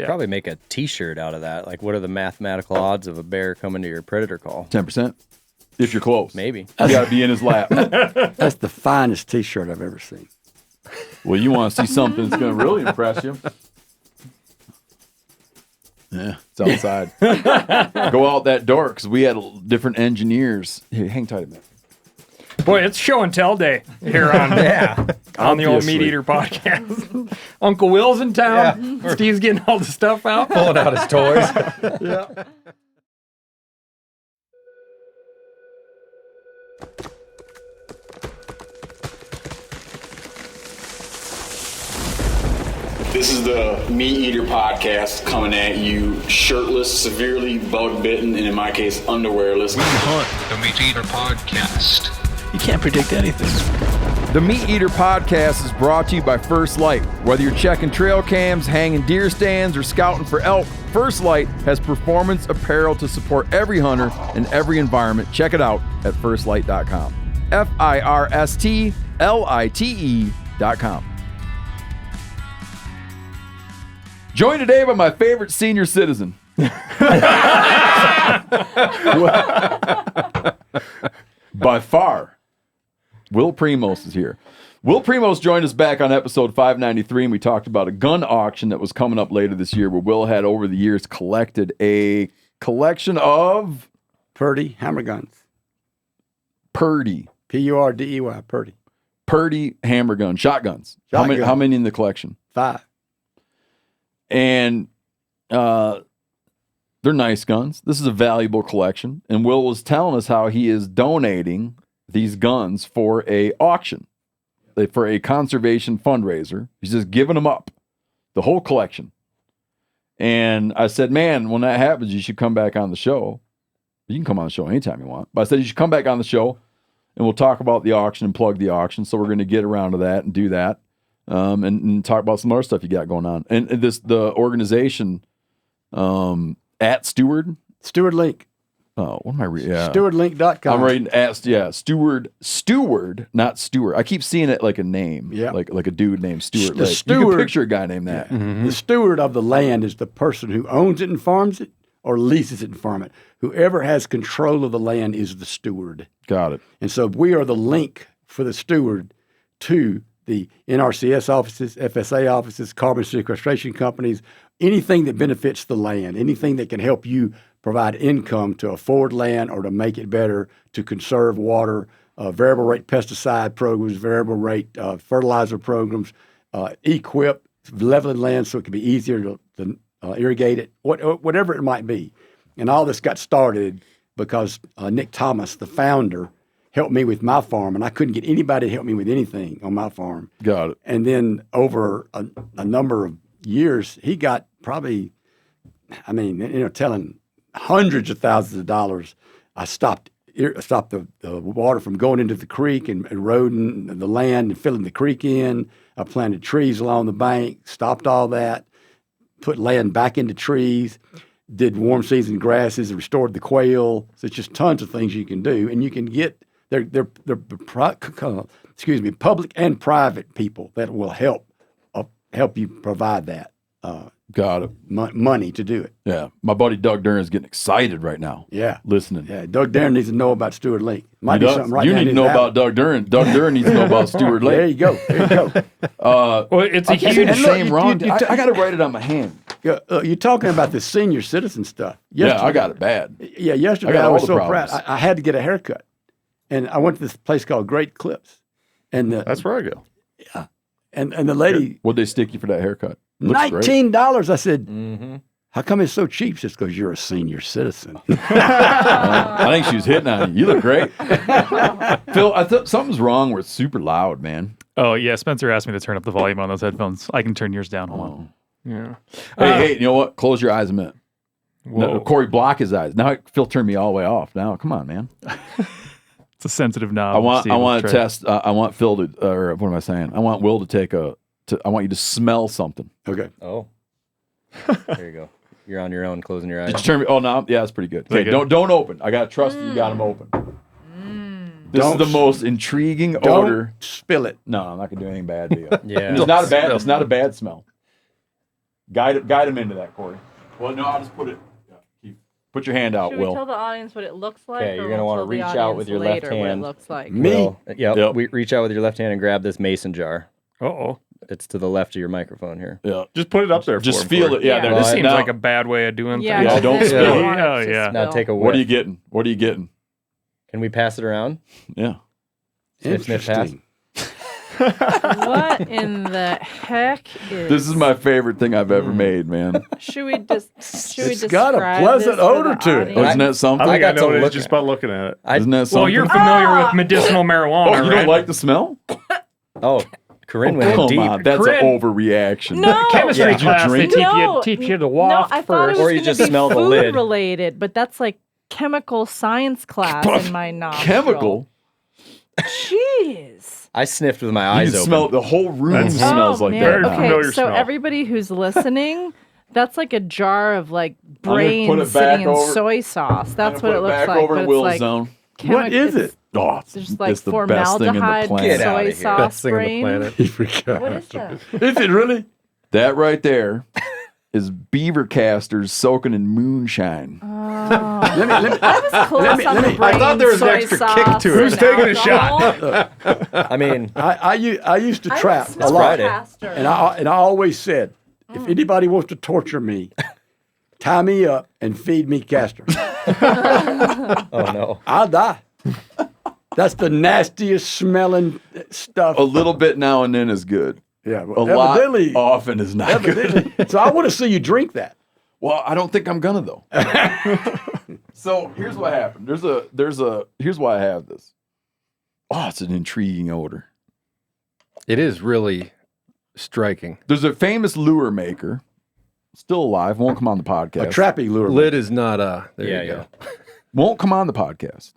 should probably make a T-shirt out of that. Like, what are the mathematical odds of a bear coming to your predator call? 10%. If you're close. Maybe. You got to be in his lap. That's the finest T-shirt I've ever seen. Well, you want to see something that's going to really impress you. Yeah, it's outside. Go out that door because we had different engineers. Here, hang tight a minute. Boy, it's show and tell day here on on the old MeatEater podcast. Uncle Will's in town. Yeah. Steve's getting all the stuff out. Pulling out his toys. Yeah. This is the MeatEater podcast coming at you shirtless, severely bug bitten, and in my case, underwearless. We hunt the MeatEater podcast. You can't predict anything. The MeatEater podcast is brought to you by First Light. Whether you're checking trail cams, hanging deer stands, or scouting for elk, First Light has performance apparel to support every hunter in every environment. Check it out at firstlight.com. FIRSTLITE.com. Joined today by my favorite senior citizen. By far, Will Primos is here. Will Primos joined us back on episode 593, and we talked about a gun auction that was coming up later this year, where Will had over the years collected a collection of Purdey hammer guns. Purdey. P-U-R-D-E-Y, Purdey. Purdey hammer guns, shotguns. How many in the collection? 5. And they're nice guns. This is a valuable collection. And Will was telling us how he is donating these guns for a auction, for a conservation fundraiser. He's just giving them up, the whole collection. And I said, man, when that happens, you should come back on the show. You can come on the show anytime you want. But I said, you should come back on the show, and we'll talk about the auction and plug the auction. So we're going to get around to that and do that. And talk about some other stuff you got going on. And the organization at Steward Link. Oh, what am I reading? Yeah. StewardLink.com. I'm writing Steward, not Stewart. I keep seeing it like a name. Yeah. Like a dude named Stewart. You can picture a guy named that. Yeah. Mm-hmm. The steward of the land is the person who owns it and farms it or leases it and farms it. Whoever has control of the land is the steward. Got it. And so we are the link for the steward to the NRCS offices, FSA offices, carbon sequestration companies, anything that benefits the land, anything that can help you provide income to afford land or to make it better, to conserve water, variable rate pesticide programs, variable rate fertilizer programs, equip leveling land so it can be easier to irrigate it, whatever it might be. And all this got started because Nick Thomas, the founder, helped me with my farm, and I couldn't get anybody to help me with anything on my farm. Got it. And then over a number of years, he got probably, telling hundreds of thousands of dollars. I stopped the water from going into the creek and eroding the land and filling the creek in. I planted trees along the bank, stopped all that, put land back into trees, did warm season grasses, restored the quail. So it's just tons of things you can do, and you can get they're public and private people that will help you provide that. Got it. Money to do it. Yeah. My buddy Doug Dern is getting excited right now. Yeah. Listening. Yeah. Doug Dern needs to know about Steward Link. Might be something right you now. need to know about Doug Dern. Doug Dern needs to know about Steward Link. There you go. Well, it's a huge shame wrong. I got to write it on my hand. You're talking about the senior citizen stuff. Yeah, I got it bad. Yeah, yesterday I was so proud. I had to get a haircut. And I went to this place called Great Clips. And that's where I go. Yeah. And the lady. What'd they stick you for that haircut? $19. I said, how come it's so cheap? Just because you're a senior citizen. I think she was hitting on you. You look great. Phil, I thought something's wrong where it's super loud, man. Oh, yeah. Spencer asked me to turn up the volume on those headphones. I can turn yours down. Hold on. Yeah. Hey, you know what? Close your eyes a minute. No, Cory, block his eyes. Now Phil turned me all the way off. Now, come on, man. It's a sensitive knob. I want to test. I want Phil to, or what am I saying? I want Will to take I want you to smell something. Okay. Oh. There you go. You're on your own, closing your eyes. Did you turn me? Oh no, yeah, that's pretty good. Okay, don't open. I gotta trust you got them open. This is the most intriguing odor. Spill it. No, I'm not gonna do anything bad to you. Yeah. It's not a bad smell. Guide him into that, Cory. Well, no, I'll just put it. Put your hand out, Should Will. we tell the audience what it looks like? Okay, or you're gonna we'll want to tell the reach out with audience your left later what hand. it looks like? Me? Will, Yep. Reach out with your left hand and grab this mason jar. Uh-oh. It's to the left of your microphone here. Yeah. Just put it up there Just for him, feel Cory. it. Yeah, there. This Well, seems now, like a bad way of doing Yeah, things. Yeah, don't then spill we it. want Oh, it to yeah. Now spill. take a whiff. What are you getting? What are you getting? Can we pass it around? Yeah. Sniff, sniff, pass. Interesting. What in the heck is This is my favorite thing I've ever made, man. Should we It's got a describe pleasant this for odor the to it. audience? Oh, isn't that something? I think I got to know what it look is just at by looking at it. Isn't that something? Well, you're familiar with medicinal marijuana, Oh, you right? don't like the smell? Oh, Corinne went in Come deep. on, that's Corinne. an overreaction. No. Chemistry Yeah. Did you class, they drink teach it? No, you to waft I thought first. it was Or you gonna just be smell the food lid. related, but that's like chemical science class in my nostril. Chemical? Jeez. I sniffed with my You eyes can open. smell the whole room smells like man. that. Very now. Okay, familiar so smell. everybody who's listening, that's like a jar of like gonna put brains it back sitting in over- soy sauce. That's I'm what gonna it put looks back like. over but in it's Will's like zone. What is it? Oh, There's like it's the best thing in the formaldehyde planet. Get soy outta here. sauce Best thing on the brain. planet. You forgot. What is that? Is it really? That right there is Beaver Casters soaking in moonshine. Let me, I was close on the brain. I thought there was an soy extra sauce kick to it. and Who's taking a alcohol. I mean, I used to I trap smell a lot, Friday. Castor. and I always said, if anybody wants to torture me, tie me up and feed me castor. oh no. I'll die. That's the nastiest smelling stuff. A little bit now and then is good. Yeah, A well, lot evidently. often is not good. Evidently. So I want to see you drink that. Well, I don't think I'm gonna though. So here's what happened. Here's why I have this. Oh, it's an intriguing odor. It is really striking. There's a famous lure maker, still alive, won't come on the podcast. A trappy lure. Lid is not there Yeah, you go. Won't come on the podcast.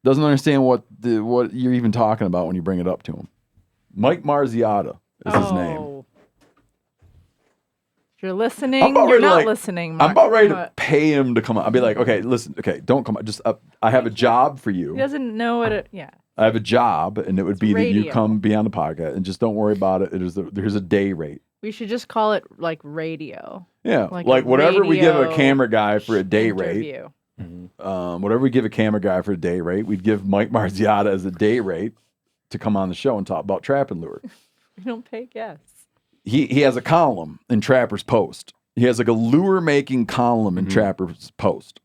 Doesn't understand what you're even talking about when you bring it up to him. Mike Marziata is his name. Oh. If you're listening, I'm about you're ready to, not like- listening. I'm Mark. about ready to What? pay him to come on. I'll be like, okay, listen, okay, don't come on. Just I have a job for you. He doesn't know what it. Yeah. I have a job, and it would be that you radio. come be on the podcast, and just don't worry about it. There's a day rate. We should just call it like radio. Yeah, Like like a whatever we give a radio camera guy for a day rate. Interview. Whatever we give a camera guy for a day rate, we'd give Mike Marziata as a day rate to come on the show and talk about trapping lure. We don't pay guests. He has a column in Trapper's Post. He has like a lure making column in Trapper's Post.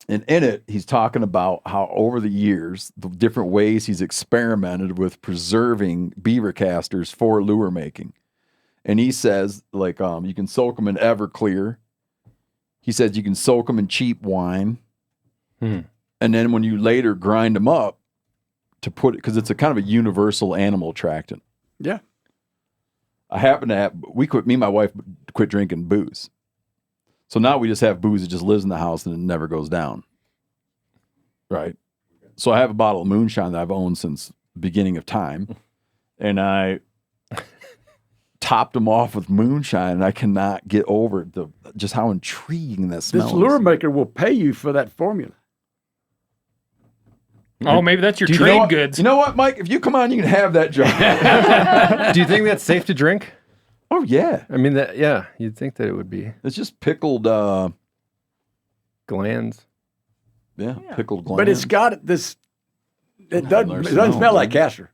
And in it, he's talking about how over the years, the different ways he's experimented with preserving beaver casters for lure making. And he says, like, you can soak them in Everclear. He says you can soak them in cheap wine. And then when you later grind them up to put it, because it's a kind of a universal animal attractant. Yeah. I happen to have, me and my wife quit drinking booze. So now we just have booze that just lives in the house and it never goes down. Right? So I have a bottle of moonshine that I've owned since the beginning of time. And I topped them off with moonshine, and I cannot get over just how intriguing that smells. This lure maker will pay you for that formula. Oh, maybe that's your You know trade what? goods. You know what, Mike? If you come on, you can have that job. Do you think that's safe to drink? Oh, yeah. I mean, you'd think that it would be. It's just pickled, Glands. pickled glands. But it's got this. It doesn't smell, smell like man. castor.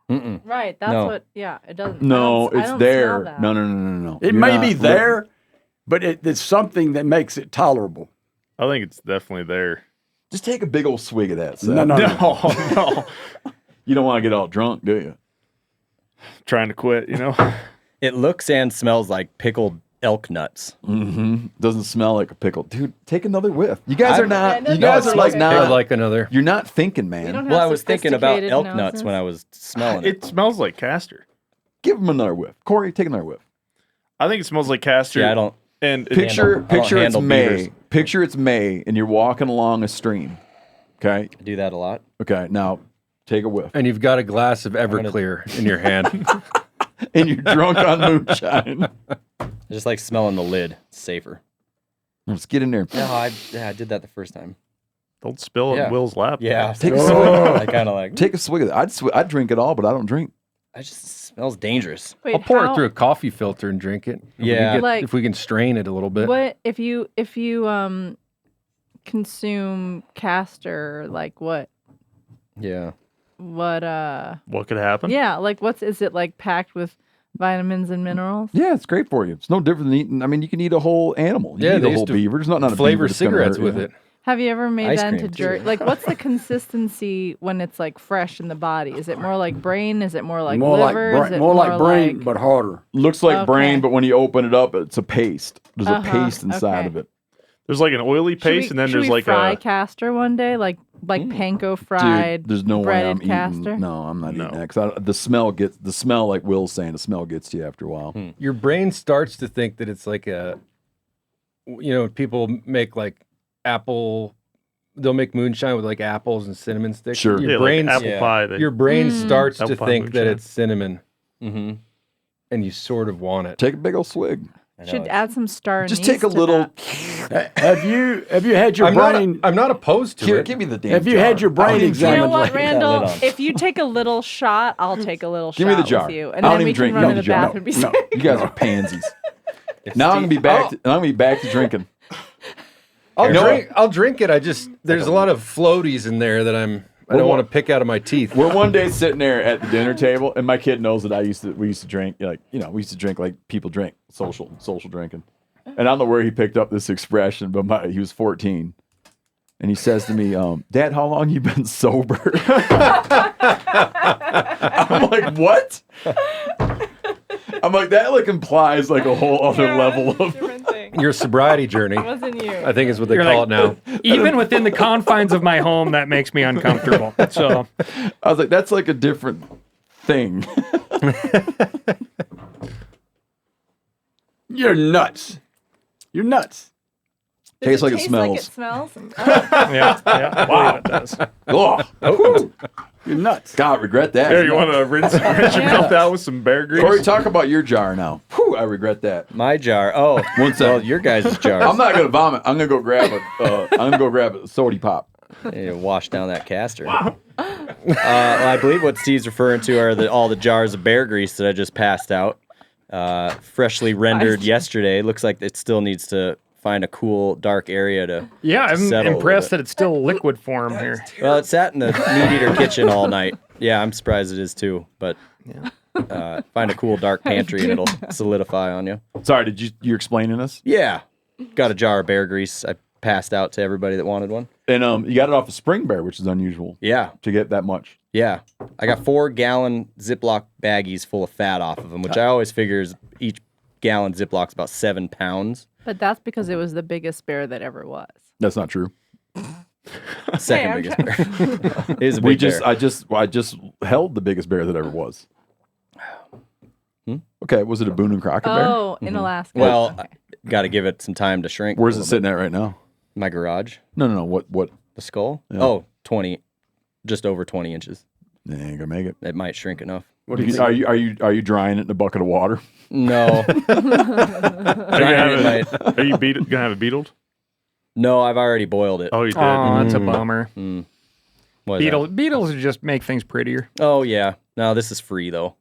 Right. That's No. what. Yeah. It doesn't. No, I don't it's smell there. that. No. It You're may not- be there, but it's something that makes it tolerable. I think it's definitely there. Just take a big old swig of that. Seth. No. No. You don't want to get all drunk, do you? Trying to quit, you know? It looks and smells like pickled elk nuts. Mm-hmm. Doesn't smell like a pickle. Dude, take another whiff. You guys are not, Yeah, you no, guys it's are like okay. not, I'd like another. you're not thinking, We man. don't Well, have I was thinking about sophisticated elk noses. nuts when I was smelling it. It smells like castor. Give them another whiff. Corey, take another whiff. I think it smells like castor. Yeah, I don't. And Picture I don't it's handle May. beavers. Picture it's May and you're walking along a stream. Okay? I do that a lot. Okay, now take a whiff. And you've got a glass of Everclear in your hand. And you're drunk on moonshine. I just like smelling the lid. It's safer. Let's get in there. No, I did that the first time. don't spill it Yeah. in Will's lap. Yeah. Take a I kind of like. Take a swig of it. I'd drink it all, but I don't drink. it just smells dangerous. Wait, I'll pour how- it through a coffee filter and drink it. If we Yeah. can get- Like- if we can strain it a little bit. What if you consume castor? Like what? Yeah. What could happen? Yeah, like is it like packed with vitamins and minerals? Yeah, it's great for you. It's no different than eating. I mean, you can eat a whole animal. You Yeah, can they eat a whole used to beaver. There's not a Flavor beaver that's gonna cigarettes hurt with you. it. Have you ever made Ice that into cream, too. jerky? Like, what's the consistency when it's like fresh in the body? Is it more like brain? Is it more like liver? Is it more like brain, but harder. Looks like Okay. brain, but when you open it up, it's a paste. There's a Uh-huh, paste inside okay. of it. There's like an oily Should paste, and then should there's we like fry castor one day, like panko fried. Dude, there's no way I'm breaded castor. eating. No, I'm not eating that. 'Cause the smell, like Will's saying, the smell gets to you after a while. Your brain starts to think that it's like people make like apple. They'll make moonshine with like apples and cinnamon sticks. Sure. Your Yeah, like brain, apple pie. your brain starts Apple to pie think that moonshine. it's cinnamon, Mm-hmm. and you sort of want it. Take a big old swig. Should add some star Just anise take a to little. that. Have you had your I'm brain? I'm not opposed to Here, it. give me the damn. Have you had your brain You know examined? what, lately? Randall? lid on. If you take a little shot, I'll take a little Give shot me the jar. with you, I and don't then even we drink. can run No, to the the jar. bathroom. and be No. You guys are pansies. Now I'm gonna be back. I'm gonna be back to drinking. I'll drink it. There's a lot of floaties in there that I don't want to pick out of my teeth. We're one day sitting there at the dinner table, and my kid knows that we used to drink we used to drink like people drink, social drinking. And I don't know where he picked up this expression, but he was 14, and he says to me, "Dad, how long you been sober?" I'm like, "What?" I'm like, that like implies like a whole other level of. Different thing. Your sobriety journey, It wasn't you. I think is what they You're call like- it now. Even within the confines of my home, that makes me uncomfortable. So I was like, that's like a different thing. You're nuts. You're nuts. Does Tastes like it taste smells. Like it smells. yeah, wow, it does. Oh, You're nuts. God, I regret that. Here, you want to rinse your mouth out with some bear grease? Corey, talk about your jar now. Whew, I regret that. My jar. Oh, One second. well, your guys' jars. I'm not gonna vomit. I'm gonna go grab a sody pop. You know, wash down that castor. Well, I believe what Steve's referring to are all the jars of bear grease that I just passed out. Freshly rendered yesterday. Looks like it still needs to find a cool, dark area to. Yeah, I'm settle a impressed little that it's still liquid form here. Well, it sat in the MeatEater kitchen all night. Yeah, I'm surprised it is too. But find a cool, dark pantry and it'll solidify on you. Sorry, you're explaining this? Yeah, got a jar of bear grease. I passed out to everybody that wanted one. And you got it off a spring bear, which is unusual. Yeah. To get that much. Yeah. I got 4-gallon Ziploc baggies full of fat off of them, which I always figure is each gallon Ziploc's about 7 pounds. But that's because it was the biggest bear that ever was. That's not true. Second I'm biggest bear. It is a big bear. I just held the biggest bear that ever was. Okay, was it a Boone and Crockett bear? Oh, in Alaska. Well, Okay. got to give it some time to shrink. Where's a it little sitting at right now? bit. My garage. No. What? The skull? Yeah. Oh, 20. Just over 20 inches. They ain't gonna make it. It might shrink enough. What do you think? Are you drying it in a bucket of water? No. Are you Might- gonna have it beetled? No, I've already boiled it. Oh, you did. Oh, that's a bummer. What is that? Beetles just make things prettier. Oh, yeah. No, this is free, though.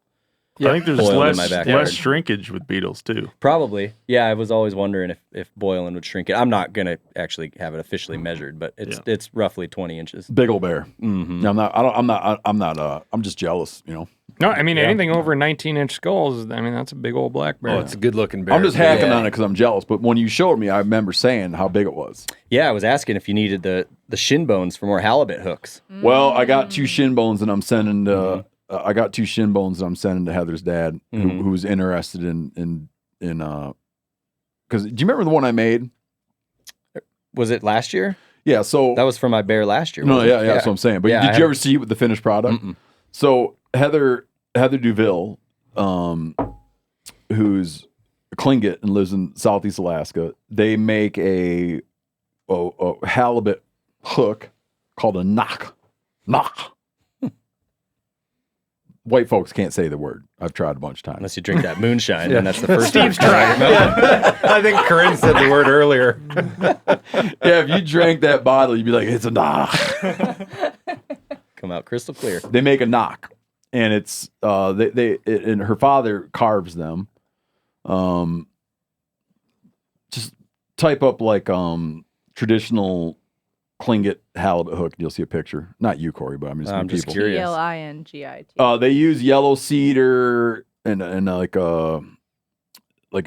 I think there's Boiled in my backyard. less shrinkage with beetles too. Probably. Yeah, I was always wondering if boiling would shrink it. I'm not going to actually have it officially measured, but it's roughly 20 inches. Big old bear. Mm-hmm. No, I'm just jealous, you know. No, I mean, anything over 19-inch skulls, I mean, that's a big old black bear. Oh, it's a good looking bear. I'm just hacking Yeah. on it because I'm jealous. But when you showed me, I remember saying how big it was. Yeah, I was asking if you needed the shin bones for more halibut hooks. Well, I got 2 shin bones, and I'm sending to. I got 2 shin bones, and I'm sending to Heather's dad, who's interested in. Because do you remember the one I made? Was it last year? Yeah. So That was for my bear last year. no, wasn't yeah, it? that's what I'm saying. But Yeah, I did you ever see the finished product? Mm-mm. So Heather Duville, who's a Tlingit and lives in Southeast Alaska, they make a halibut hook called a knock. White folks can't say the word. I've tried a bunch of times. Unless you drink that moonshine, and that's the first Steve's time. trying. I think Corinne said the word earlier. Yeah, if you drank that bottle, you'd be like, it's a knock. Come out crystal clear. They make a knock. and it's and her father carves them. Just type up like traditional Klingit halibut hook. You'll see a picture. Not you, Cory, but I'm just curious. Klingit. They use yellow cedar and like a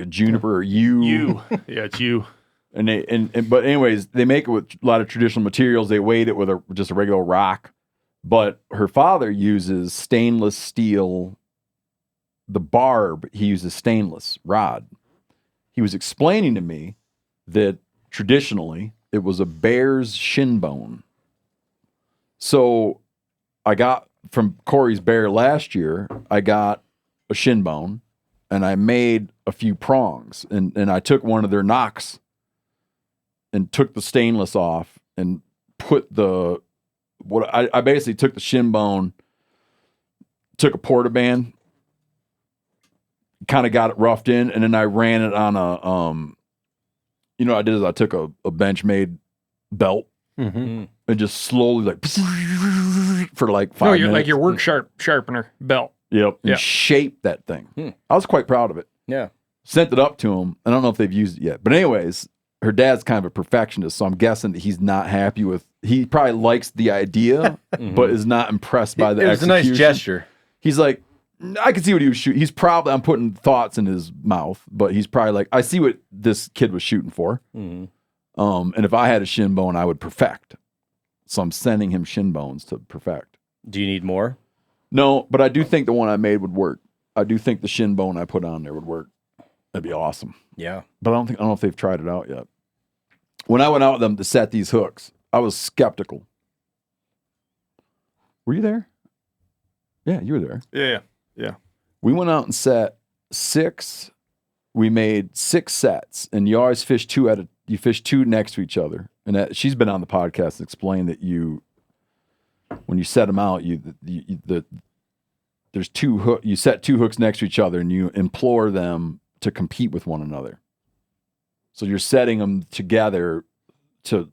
juniper yew. Yeah, it's you. But anyways, they make it with a lot of traditional materials. They weight it with just a regular rock. But her father uses stainless steel. The barb, he uses stainless rod. He was explaining to me that traditionally it was a bear's shin bone. So I got from Cory's bear last year, I got a shin bone and I made a few prongs and I took one of their knocks and took the stainless off and put I basically took the shin bone, took a portaband, kind of got it roughed in, and then I ran it on what I did is I took a Benchmade belt and just slowly like for like 5 minutes. Like your work sharpener belt. Yep. And shaped that thing. I was quite proud of it. Yeah. Sent it up to him. I don't know if they've used it yet. But anyways, her dad's kind of a perfectionist, so I'm guessing that he's not happy with. He probably likes the idea, but is not impressed by the execution. It was a nice gesture. He's like, I can see what he was shooting. I'm putting thoughts in his mouth, but he's probably like, I see what this kid was shooting for. And if I had a shin bone, I would perfect. So I'm sending him shin bones to perfect. Do you need more? No, but I do think the one I made would work. I do think the shin bone I put on there would work. That'd be awesome. Yeah. But I don't know if they've tried it out yet. When I went out with them to set these hooks, I was skeptical. Were you there? Yeah, you were there. Yeah. We went out and set 6. We made 6 sets, and you always fish you fish 2 next to each other. And she's been on the podcast and explained that when you set them out, there's 2 hook. You set 2 hooks next to each other, and you implore them to compete with one another. So you're setting them together to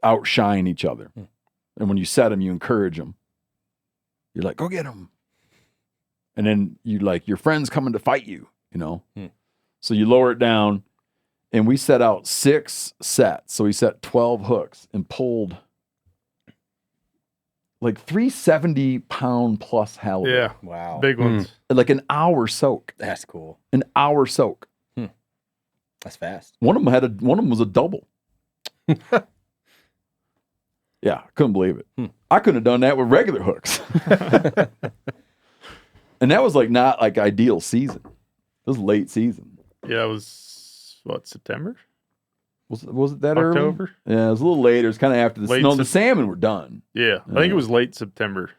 outshine each other. And when you set them, you encourage them. You're like, go get them. And then your friend's coming to fight you, So you lower it down, and we set out 6 sets. So we set 12 hooks and pulled like 370-pound plus halibut. Yeah. Wow. Big ones. Like an hour soak. That's cool. An hour soak. That's fast. One of them was a double. Yeah, I couldn't believe it. I couldn't have done that with regular hooks. And that was not ideal season. It was late season. Yeah, it was September? Was it that October? early? Yeah, it was a little later. It's kind of after the salmon were done. Yeah, I think it was late September.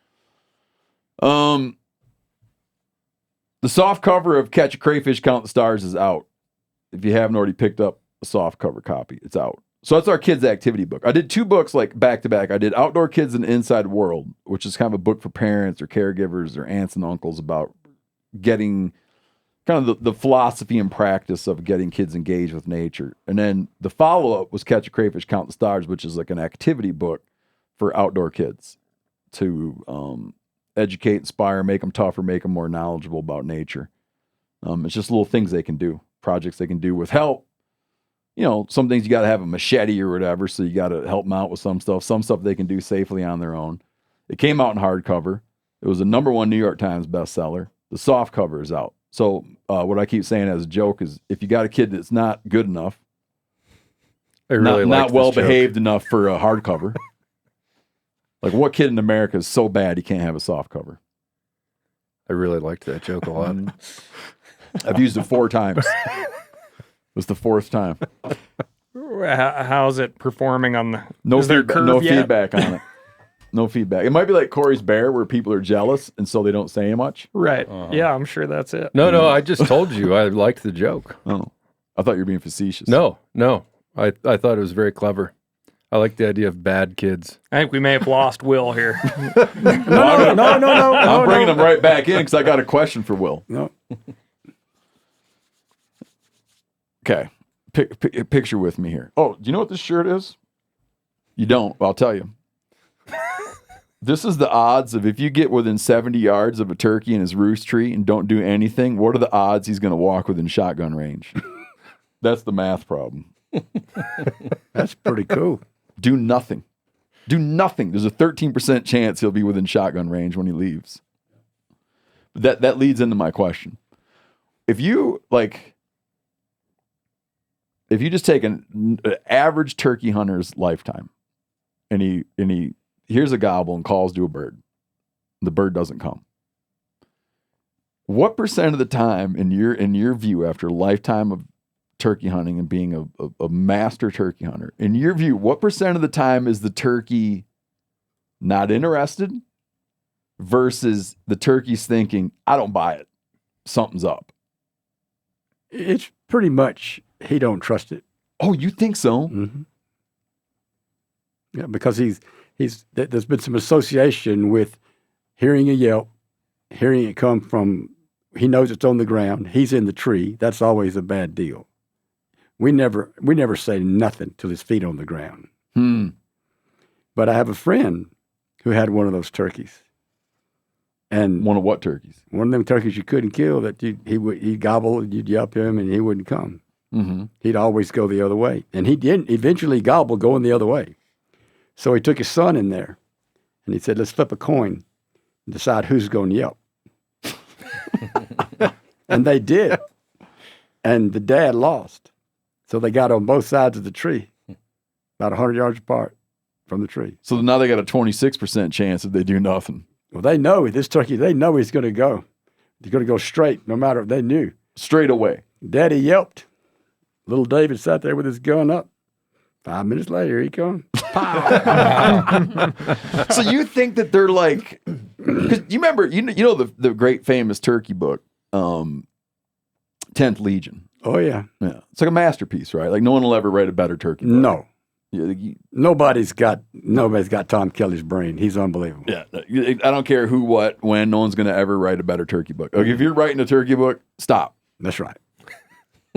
The soft cover of Catch a Crayfish, Count the Stars is out. If you haven't already picked up a soft cover copy, it's out. So that's our kids' activity book. I did 2 books back to back. I did Outdoor Kids and Inside World, which is kind of a book for parents or caregivers or aunts and uncles about getting kind of the philosophy and practice of getting kids engaged with nature. And then the follow-up was Catch a Crayfish, Count the Stars, which is like an activity book for outdoor kids to educate, inspire, make them tougher, make them more knowledgeable about nature. It's just little things they can do, projects they can do with help. Some things you got to have a machete or whatever, so you got to help them out with some stuff. Some stuff they can do safely on their own. It came out in hardcover. It was a #1 New York Times bestseller. The soft cover is out. So what I keep saying as a joke is, if you got a kid that's not good enough, not well behaved enough for a hardcover, what kid in America is so bad he can't have a soft cover? I really liked that joke a lot. I've used it 4 times. It was the 4th time. How's it performing on the? No yet? feedback on it. No feedback. It might be like Cory's bear, where people are jealous and so they don't say much. Right. Yeah, I'm sure that's it. No, I just told you I liked the joke. Oh, I thought you were being facetious. No. I thought it was very clever. I like the idea of bad kids. I think we may have lost Will here. No. I'm bringing him right back in because I got a question for Will. No. Okay. Picture with me here. Oh, do you know what this shirt is? You don't. I'll tell you. This is the odds of if you get within 70 yards of a turkey in his roost tree and don't do anything, what are the odds he's going to walk within shotgun range? That's the math problem. That's pretty cool. Do nothing. Do nothing. There's a 13% chance he'll be within shotgun range when he leaves. That leads into my question. If you just take an average turkey hunter's lifetime, and he hears a gobble and calls to a bird, the bird doesn't come. What percent of the time, in your view, after a lifetime of turkey hunting and being a master turkey hunter, in your view, what percent of the time is the turkey not interested versus the turkey's thinking, I don't buy it, something's up? It's pretty much he don't trust it. Oh, you think so? Mm-hmm. Yeah, because there's been some association with hearing a yelp, hearing it come from, he knows it's on the ground, he's in the tree. That's always a bad deal. We never say nothing till his feet on the ground. But I have a friend who had one of those turkeys. And one of what turkeys? One of them turkeys you couldn't kill that he'd gobble, you'd yelp him, and he wouldn't come. Mm-hmm. He'd always go the other way. And he didn't eventually gobble going the other way. So he took his son in there, and he said, let's flip a coin and decide who's going to yelp. And they did. And the dad lost. So they got on both sides of the tree, about 100 yards apart from the tree. So now they got a 26% chance if they do nothing. Well, they know this turkey, they know he's going to go. He's going to go straight, no matter, they knew. Straight away. Daddy yelped. Little David sat there with his gun up. 5 minutes later, here he comes. So you think that they're like, because you remember, you know the great famous turkey book, 10th Legion. Oh, yeah. Yeah. It's like a masterpiece, right? Like no one will ever write a better turkey book. No. Yeah, nobody's got Tom Kelly's brain. He's unbelievable. Yeah. I don't care who, what, when, no one's going to ever write a better turkey book. Like if you're writing a turkey book, stop. That's right.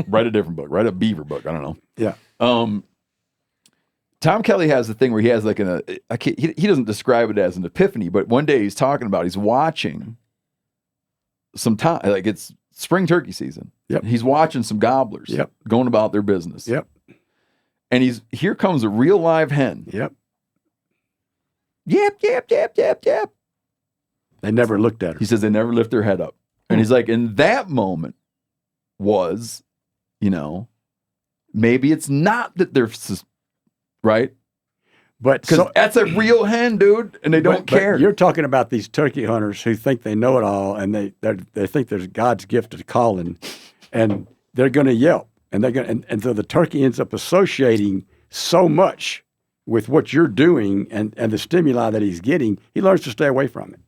Write a different book. Write a beaver book. I don't know. Yeah. Tom Kelly has the thing where he has like he doesn't describe it as an epiphany, but one day he's watching some time, like it's spring turkey season. Yep. He's watching some gobblers. Yep. Going about their business. Yep. And here comes a real live hen. Yep. Yep, yep, yep, yep, yep. They never looked at her. He says they never lift their head up. And he's like, in that moment was, maybe it's not that they're, right? But because that's a real hen, dude, and they don't care. But you're talking about these turkey hunters who think they know it all, and they think there's God's gift of calling, and they're going to yelp, and they're going, and so the turkey ends up associating so much with what you're doing and the stimuli that he's getting, he learns to stay away from it.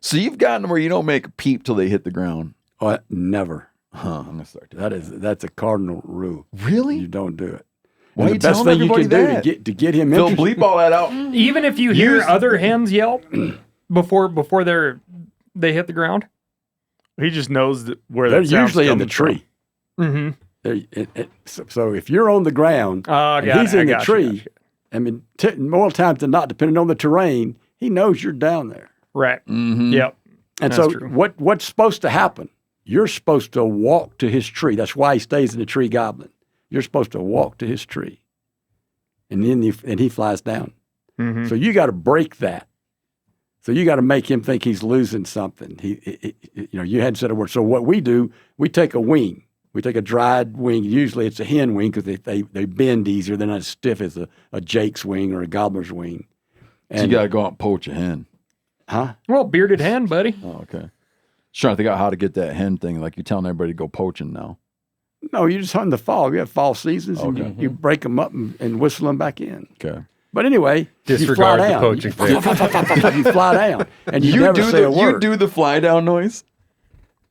So you've gotten where you don't make a peep till they hit the ground. Oh, never. I'm gonna start doing that's a cardinal rule. Really? You don't do it. Why are you the best telling thing you can everybody do to get him Phil, interested. bleep all that out. Even if you hear other hens yelp before they hit the ground, he just knows where they're that sound's usually in the coming tree. Mm-hmm. So if you're on the ground and he's in the tree, I mean, more times than not, depending on the terrain, he knows you're down there. Right. Mm-hmm. Yep. And That's so true. what's supposed to happen? You're supposed to walk to his tree. That's why he stays in the tree gobbling. You're supposed to walk to his tree. And then he flies down. Mm-hmm. So you got to break that. So you got to make him think he's losing something. You hadn't said a word. So what we do, we take a wing. We take a dried wing. Usually it's a hen wing because they bend easier. They're not as stiff as a jake's wing or a gobbler's wing. So you got to go out and poach a hen. Huh? Well, bearded hen, buddy. Oh, okay. Just trying to think out how to get that hen thing. Like you're telling everybody to go poaching now. No, you just hunt in the fall. You have fall seasons, and Okay. you break them up and whistle them back in. Okay. But anyway, Disregard you fly the down. poaching thing. You fly down, and you never say a word. You do the fly down noise?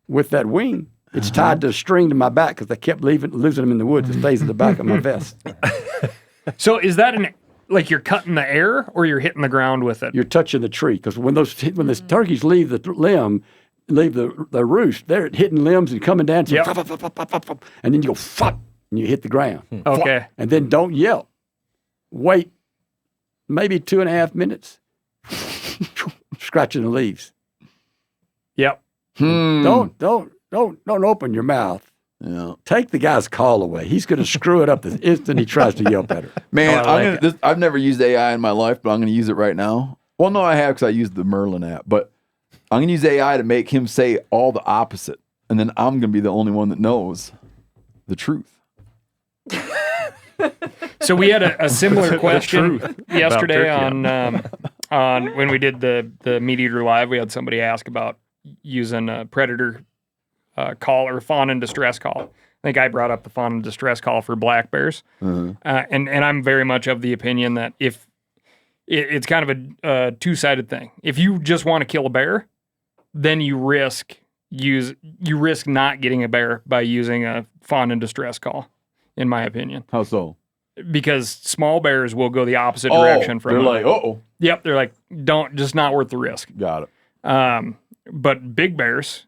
With that wing. It's tied to a string to my back because I kept losing them in the woods. It stays in the back of my vest. So is that like you're cutting the air or you're hitting the ground with it? You're touching the tree because when the turkeys leave the limb, leave the roost, they're hitting limbs and coming down. Yep. And then you go fop, and you hit the ground. Okay. And then don't yell. Wait maybe 2.5 minutes, scratching the leaves. Yep. Don't open your mouth. Yeah. Take the guy's call away. He's going to screw it up the instant he tries to yelp at her. Man, I've never used AI in my life, but I'm going to use it right now. Well, no, I have because I used the Merlin app, but I'm going to use AI to make him say all the opposite. And then I'm going to be the only one that knows the truth. So we had a similar question yesterday on when we did the MeatEater Live. We had somebody ask about using a predator call or fawn in distress call. I think I brought up the fawn in distress call for black bears. And I'm very much of the opinion that if it's kind of a two-sided thing. If you just want to kill a bear, then you risk not getting a bear by using a fawn in distress call, in my opinion. How so? Because small bears will go the opposite direction from they're it. like, uh-oh. Yep, they're like, just not worth the risk. Got it. But big bears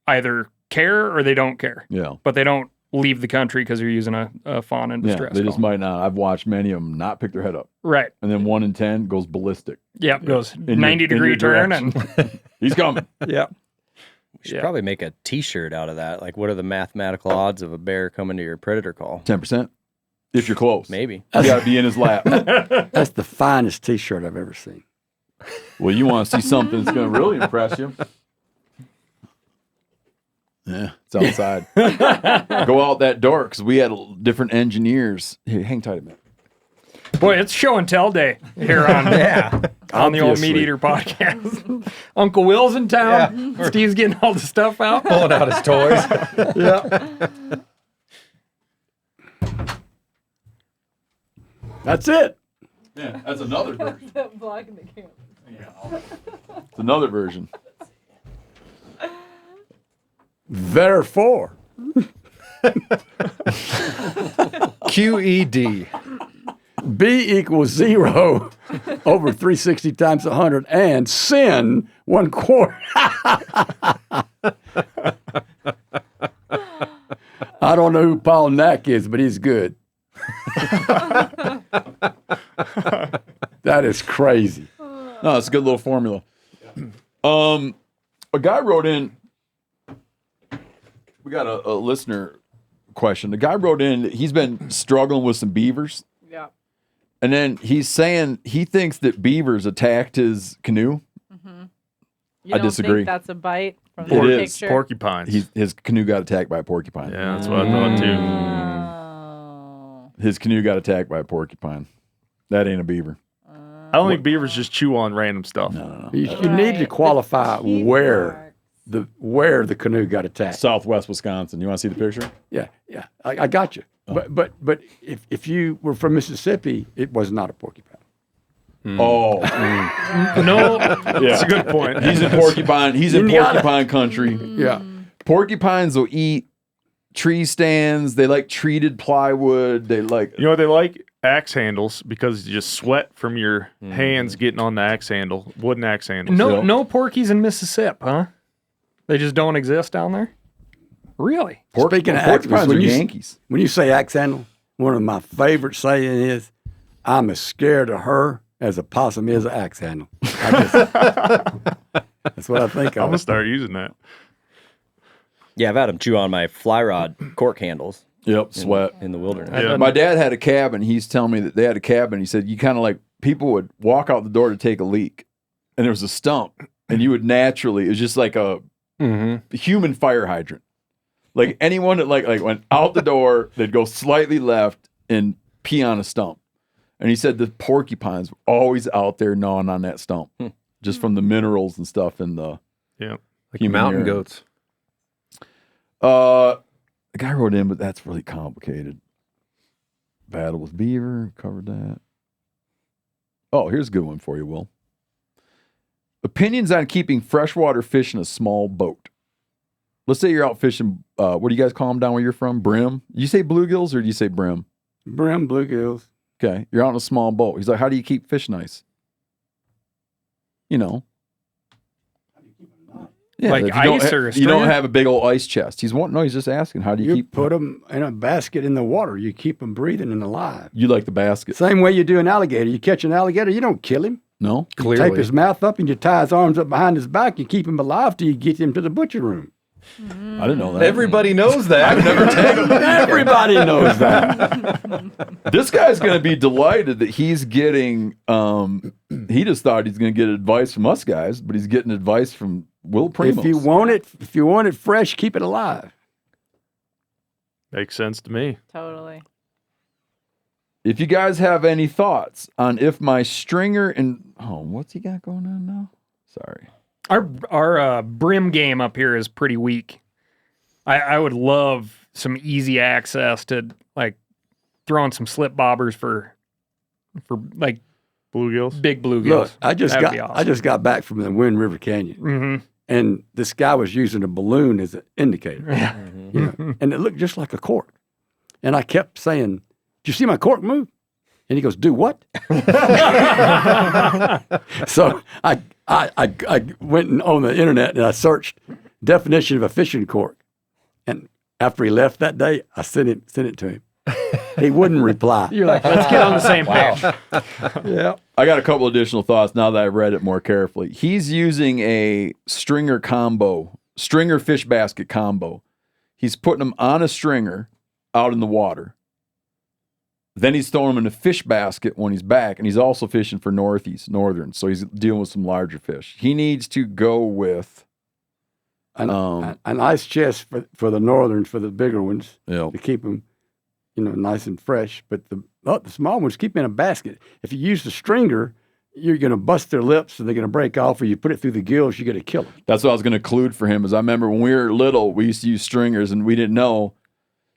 either care or they don't care. Yeah. But they don't leave the country because they're using a fawn in distress they just call. might not. I've watched many of them not pick their head up. Right. And then 1 in 10 goes ballistic. Yep, goes In 90-degree your turn. direction. And He's coming. Yep. We should probably make a T-shirt out of that. Like, what are the mathematical odds of a bear coming to your predator call? 10%. If you're close. Maybe. You got to be in his lap. That's the finest T-shirt I've ever seen. Well, you want to see something that's going to really impress you. Yeah, it's outside. Go out that door because we had different engineers. Here, hang tight a minute. boy, it's show and tell day here on on the old MeatEater podcast. Uncle Will's in town. Yeah. Steve's getting all the stuff out. Pulling out his toys. Yeah. That's it. Yeah, that's another version. Blocking the camera. It's another version. Therefore. QED. B equals 0 over 360 times 100 and sin 1/4. I don't know who Paul Knack is, but he's good. That is crazy. No, it's a good little formula. A guy wrote in. We got a listener question. The guy wrote in. He's been struggling with some beavers. Yeah. And then he's saying he thinks that beavers attacked his canoe. Mm-hmm. I disagree. Think that's a bite from It the is. picture? Porcupines. His canoe got attacked by a porcupine. Yeah, that's what I thought too. His canoe got attacked by a porcupine. That ain't a beaver. I don't think beavers just chew on random stuff. No. You need to qualify where the canoe got attacked. Southwest Wisconsin. You want to see the picture? Yeah. I got you. Oh. But if you were from Mississippi, it was not a porcupine. Oh. No, That's a good point. He's in porcupine. He's in Indiana. porcupine country. Yeah. Porcupines will eat tree stands. They like treated plywood. They like. You know what they like? Axe handles, because you just sweat from your hands getting on the axe handle, wooden axe handles. no porkies in Mississippi, huh? They just don't exist down there. Really? Speaking of porcupines axes, are Yankees. when you say axe handle, one of my favorite saying is, "I'm as scared of her as a possum is an axe handle." That's what I think I'm of. gonna start using that. Yeah, I've had them chew on my fly rod cork handles. Yep, sweat. In the wilderness. Yeah. My dad had a cabin. He's telling me that they had a cabin. He said you kind of like people would walk out the door to take a leak, and there was a stump, and you would naturally. It was just like a human fire hydrant. Like anyone that like went out the door, they'd go slightly left and pee on a stump. And he said the porcupines were always out there gnawing on that stump, just from the minerals and stuff in the Like mountain urine. goats. The guy wrote in, but that's really complicated. Battle with beaver, covered that. Oh, here's a good one for you, Will. Opinions on keeping freshwater fish in a small boat. Let's say you're out fishing. What do you guys call them down where you're from? Brim? You say bluegills or do you say brim? Brim, bluegills. Okay, you're out in a small boat. He's like, how do you keep fish nice? You know. Yeah, like if you don't ice ha- or a you don't stringer? have a big old ice chest. He's just asking, how do you keep put them in a basket in the water. You keep them breathing and alive. You like the basket? Same way you do an alligator. You catch an alligator, you don't kill him. No, You tape his mouth up and you tie his arms up behind his back. You keep him alive till you get him to the butcher room. I didn't know that. Everybody knows that. I've never taken Everybody knows that. This guy's going to be delighted that he's getting. He just thought he's going to get advice from us guys, but he's getting advice from Will Primos. If you want it fresh, keep it alive. Makes sense to me. Totally. If you guys have any thoughts on if my stringer and what's he got going on now? Sorry. Our brim game up here is pretty weak. I would love some easy access to like throwing some slip bobbers for like bluegills, big bluegills. Look, I just That'd be awesome. got back from the Wind River Canyon, Mhm. and this guy was using a balloon as an indicator, you know, and it looked just like a cork. And I kept saying, "Did you see my cork move?" And he goes, "Do what?" So I went on the internet and I searched definition of a fishing cork, and after he left that day, I sent it to him. He wouldn't reply. You're like, let's get on the same page. Yeah. I got a couple additional thoughts now that I've read it more carefully. He's using a stringer fish basket combo. He's putting them on a stringer out in the water. Then he's throwing them in a fish basket when he's back, and he's also fishing for northern, so he's dealing with some larger fish. He needs to go with an ice chest for the northerns, for the bigger ones, to keep them, nice and fresh. But the small ones, keep in a basket. If you use the stringer, you're going to bust their lips and they're going to break off, or you put it through the gills, you're going to kill them. That's what I was going to include for him. Is I remember when we were little, we used to use stringers, and we didn't know.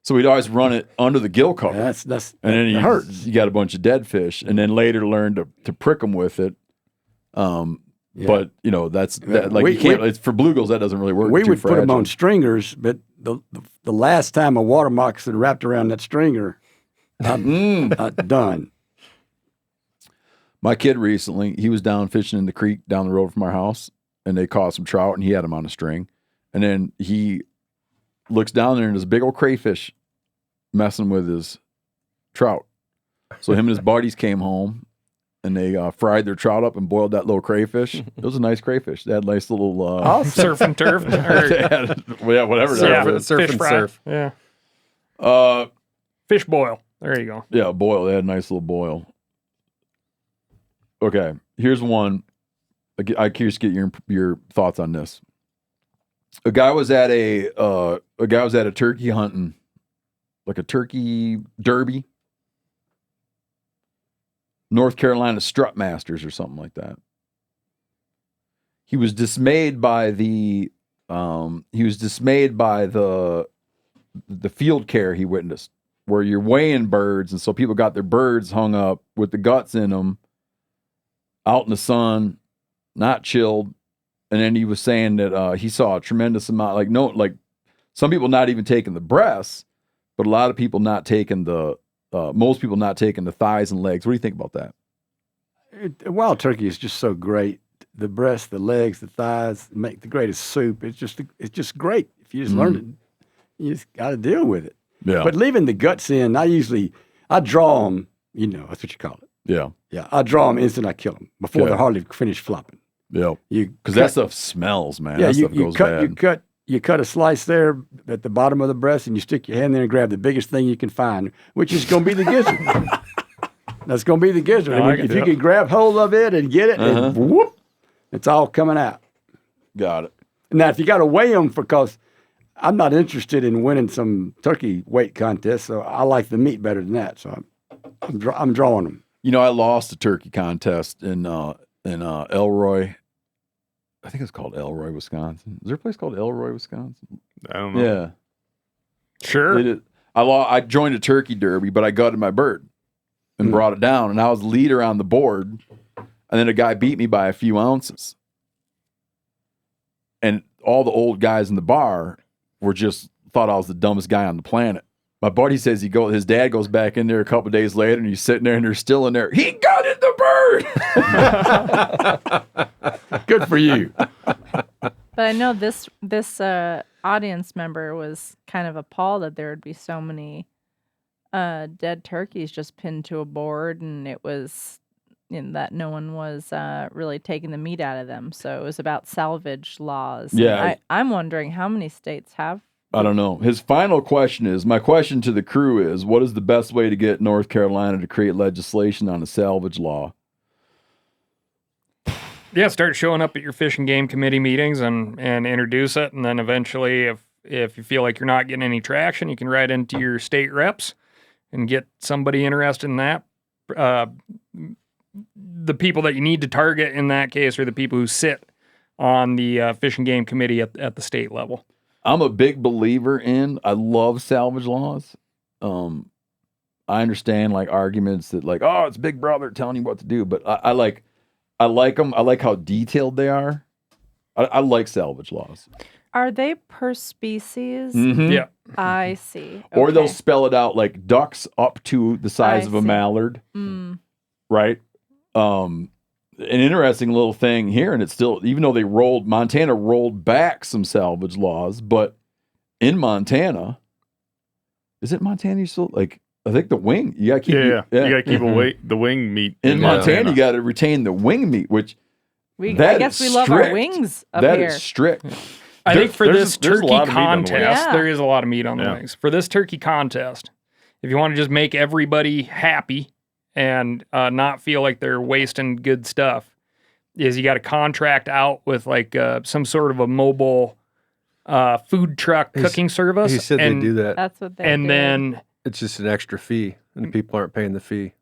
So we'd always run it under the gill cover. And then it hurts. You got a bunch of dead fish, and then later learned to prick them with it. But it's for bluegills that doesn't really work. We too would put them on stringers, but the last time a water moccasin wrapped around that stringer, I'm done. My kid recently, he was down fishing in the creek down the road from our house, and they caught some trout, and he had them on a string, and then he looks down there and there's a big old crayfish messing with his trout. So him and his buddies came home and they fried their trout up and boiled that little crayfish. It was a nice crayfish. They had nice little surf and turf. Whatever. Surf and surf. Yeah. Fish boil. There you go. Yeah, boil. They had a nice little boil. Okay, here's one. I'm curious to get your thoughts on this. A guy was at a turkey hunting, like a turkey derby, North Carolina Strut Masters or something like that. He was dismayed by the field care he witnessed, where you're weighing birds, and so people got their birds hung up with the guts in them, out in the sun, not chilled. And then he was saying that he saw a tremendous amount, some people not even taking the breasts, but a lot of people not taking most people not taking the thighs and legs. What do you think about that? Wild turkey is just so great. The breasts, the legs, the thighs make the greatest soup. It's just great. If you just learn it, you just got to deal with it. Yeah. But leaving the guts in, I draw them, that's what you call it. Yeah. Yeah. I draw them instant I kill them before they're hardly finished flopping. Yeah, because that stuff smells, man. Yeah, that stuff goes bad. You cut a slice there at the bottom of the breast, and you stick your hand there and grab the biggest thing you can find, which is going to be the gizzard. That's going to be the gizzard. If you can grab hold of it and get it, and whoop, it's all coming out. Got it. Now, if you got to weigh them, because I'm not interested in winning some turkey weight contest, so I like the meat better than that. So I'm drawing them. I lost a turkey contest in Elroy. I think it's called Elroy, Wisconsin. Is there a place called Elroy, Wisconsin? I don't know. Yeah. Sure. I joined a turkey derby, but I gutted my bird and brought it down, and I was the leader on the board, and then a guy beat me by a few ounces. And all the old guys in the bar thought I was the dumbest guy on the planet. My buddy says his dad goes back in there a couple of days later, and he's sitting there, and they're still in there. He gutted the bird. Good for you. But I know this audience member was kind of appalled that there would be so many dead turkeys just pinned to a board, and it was that no one was really taking the meat out of them. So it was about salvage laws. Yeah. I'm wondering how many states have. I don't know. His final question is, my question to the crew is, what is the best way to get North Carolina to create legislation on a salvage law? Yeah, start showing up at your Fish and Game Committee meetings and introduce it, and then eventually, if you feel like you're not getting any traction, you can write into your state reps and get somebody interested in that. The people that you need to target in that case are the people who sit on the Fish and Game Committee at the state level. I'm a big believer I love salvage laws. I understand like arguments that like, oh, it's Big Brother telling you what to do, but I like them. I like how detailed they are. I like salvage laws. Are they per species? Mm-hmm. Yeah. I see. Or they'll Okay. spell it out like ducks up to the size of a see. mallard. Mm. Right? An interesting little thing here, and it's still, even though Montana rolled back some salvage laws, but in Montana, is it Montana you still, like, I think the wing, you gotta keep You gotta keep the wing meat. in Montana, you gotta retain the wing meat, which I that guess is we love strict. our wings up That here. is strict. I think for this there's a turkey lot of meat on the wings. contest, Yeah. there is a lot of meat on the Yeah. wings. For this turkey contest, if you want to just make everybody happy and not feel like they're wasting good stuff, is you got to contract out with like some sort of a mobile food truck cooking service. He said they do that. That's what they And do. then, It's just an extra fee, and people aren't paying the fee.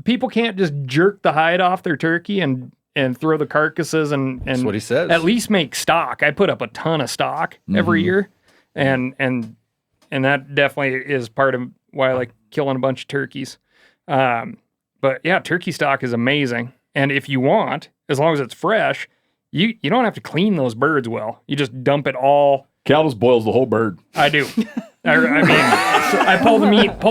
people can't just jerk the hide off their turkey and throw the carcasses and That's what he says. at least make stock. I put up a ton of stock every year, and that definitely is part of why I like killing a bunch of turkeys. But yeah, turkey stock is amazing, and if you want, as long as it's fresh, you don't have to clean those birds well. You just dump it all. Cal just boils the whole bird. I do. I mean, I pull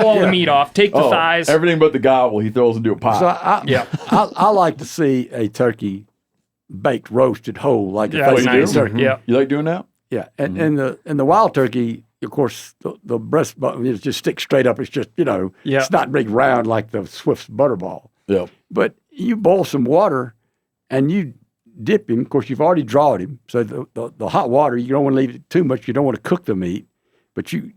all the meat off, take the thighs. Everything but the gobble he throws into a pot. So I like to see a turkey baked, roasted whole, like Yeah, a that's Thanksgiving nice. turkey. Yeah. You like doing that? Yeah, and the wild turkey, of course, the breastbone is just sticks straight up. It's just Yeah. it's not big round like the Swift's butterball. Yeah. But you boil some water, and you dip him. Of course, you've already drawed him, so the hot water, you don't want to leave it too much. You don't want to cook the meat, but you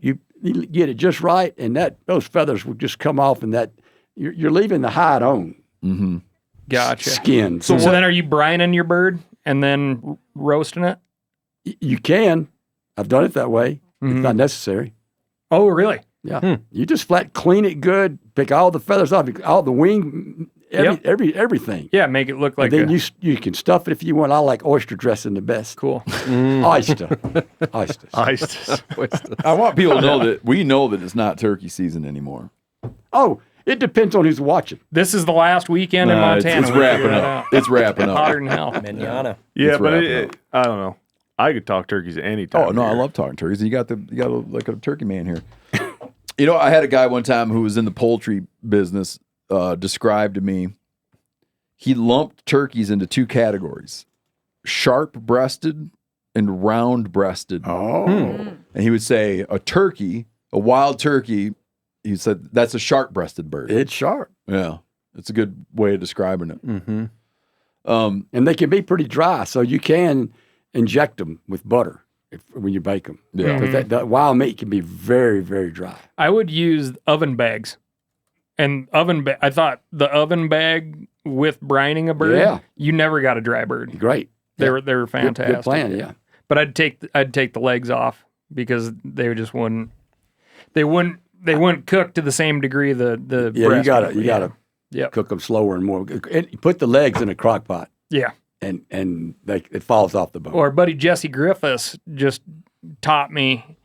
get it just right, and those feathers will just come off, and that you're leaving the hide on. Mm-hmm. Gotcha. Skin. So then, are you brining your bird and then roasting it? You can. I've done it that way. It's not necessary. Oh, really? Yeah. You just flat clean it good, pick all the feathers off, all the wing, everything. Yeah, make it look like. And then you can stuff it if you want. I like oyster dressing the best. Cool. Oyster. Ice. I want people to know that we know that it's not turkey season anymore. Oh, it depends on who's watching. This is the last weekend in Nah, Montana. it's We'll wrapping figure that up. out. It's wrapping up. Hotter than hell. Manana. Yeah, It's but wrapping I don't know. I could talk turkeys anytime. Oh no, I love talking turkeys. You got like a turkey man here. I had a guy one time who was in the poultry business describe to me. He lumped turkeys into two categories: sharp-breasted and round-breasted. Oh. And he would say a wild turkey. He said that's a sharp-breasted bird. It's sharp. Yeah, it's a good way of describing it. Mm-hmm. And they can be pretty dry, so you can inject them with butter when you bake them. Yeah. Because that wild meat can be very, very dry. I would use oven bags. And I thought the oven bag with brining a bird, you never got a dry bird. Great. They were fantastic. Good plan, yeah. But I'd take the legs off because they just wouldn't. They wouldn't cook to the same degree the Yeah, breast you gotta Yep. cook them slower and more. And you put the legs in a crock pot. Yeah. And it falls off the bone. Or buddy Jesse Griffiths just taught me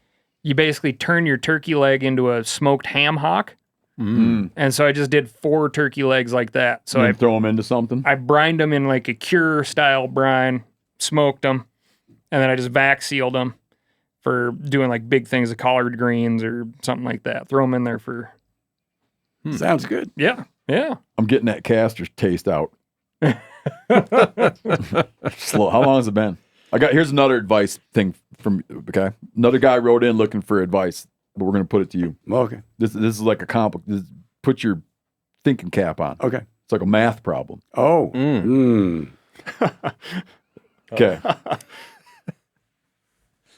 you basically turn your turkey leg into a smoked ham hock. Mm. And so I just did 4 turkey legs like that. So I throw them into something. I brined them in like a cure style brine, smoked them, and then I just vac sealed them for doing like big things of collard greens or something like that. Throw them in there for. Sounds good. Yeah. Yeah. I'm getting that castor taste out. Slow. How long has it been? Here's another advice thing from, okay? Another guy wrote in looking for advice, but we're going to put it to you. Okay. This is like put your thinking cap on. Okay. It's like a math problem. Oh. Okay.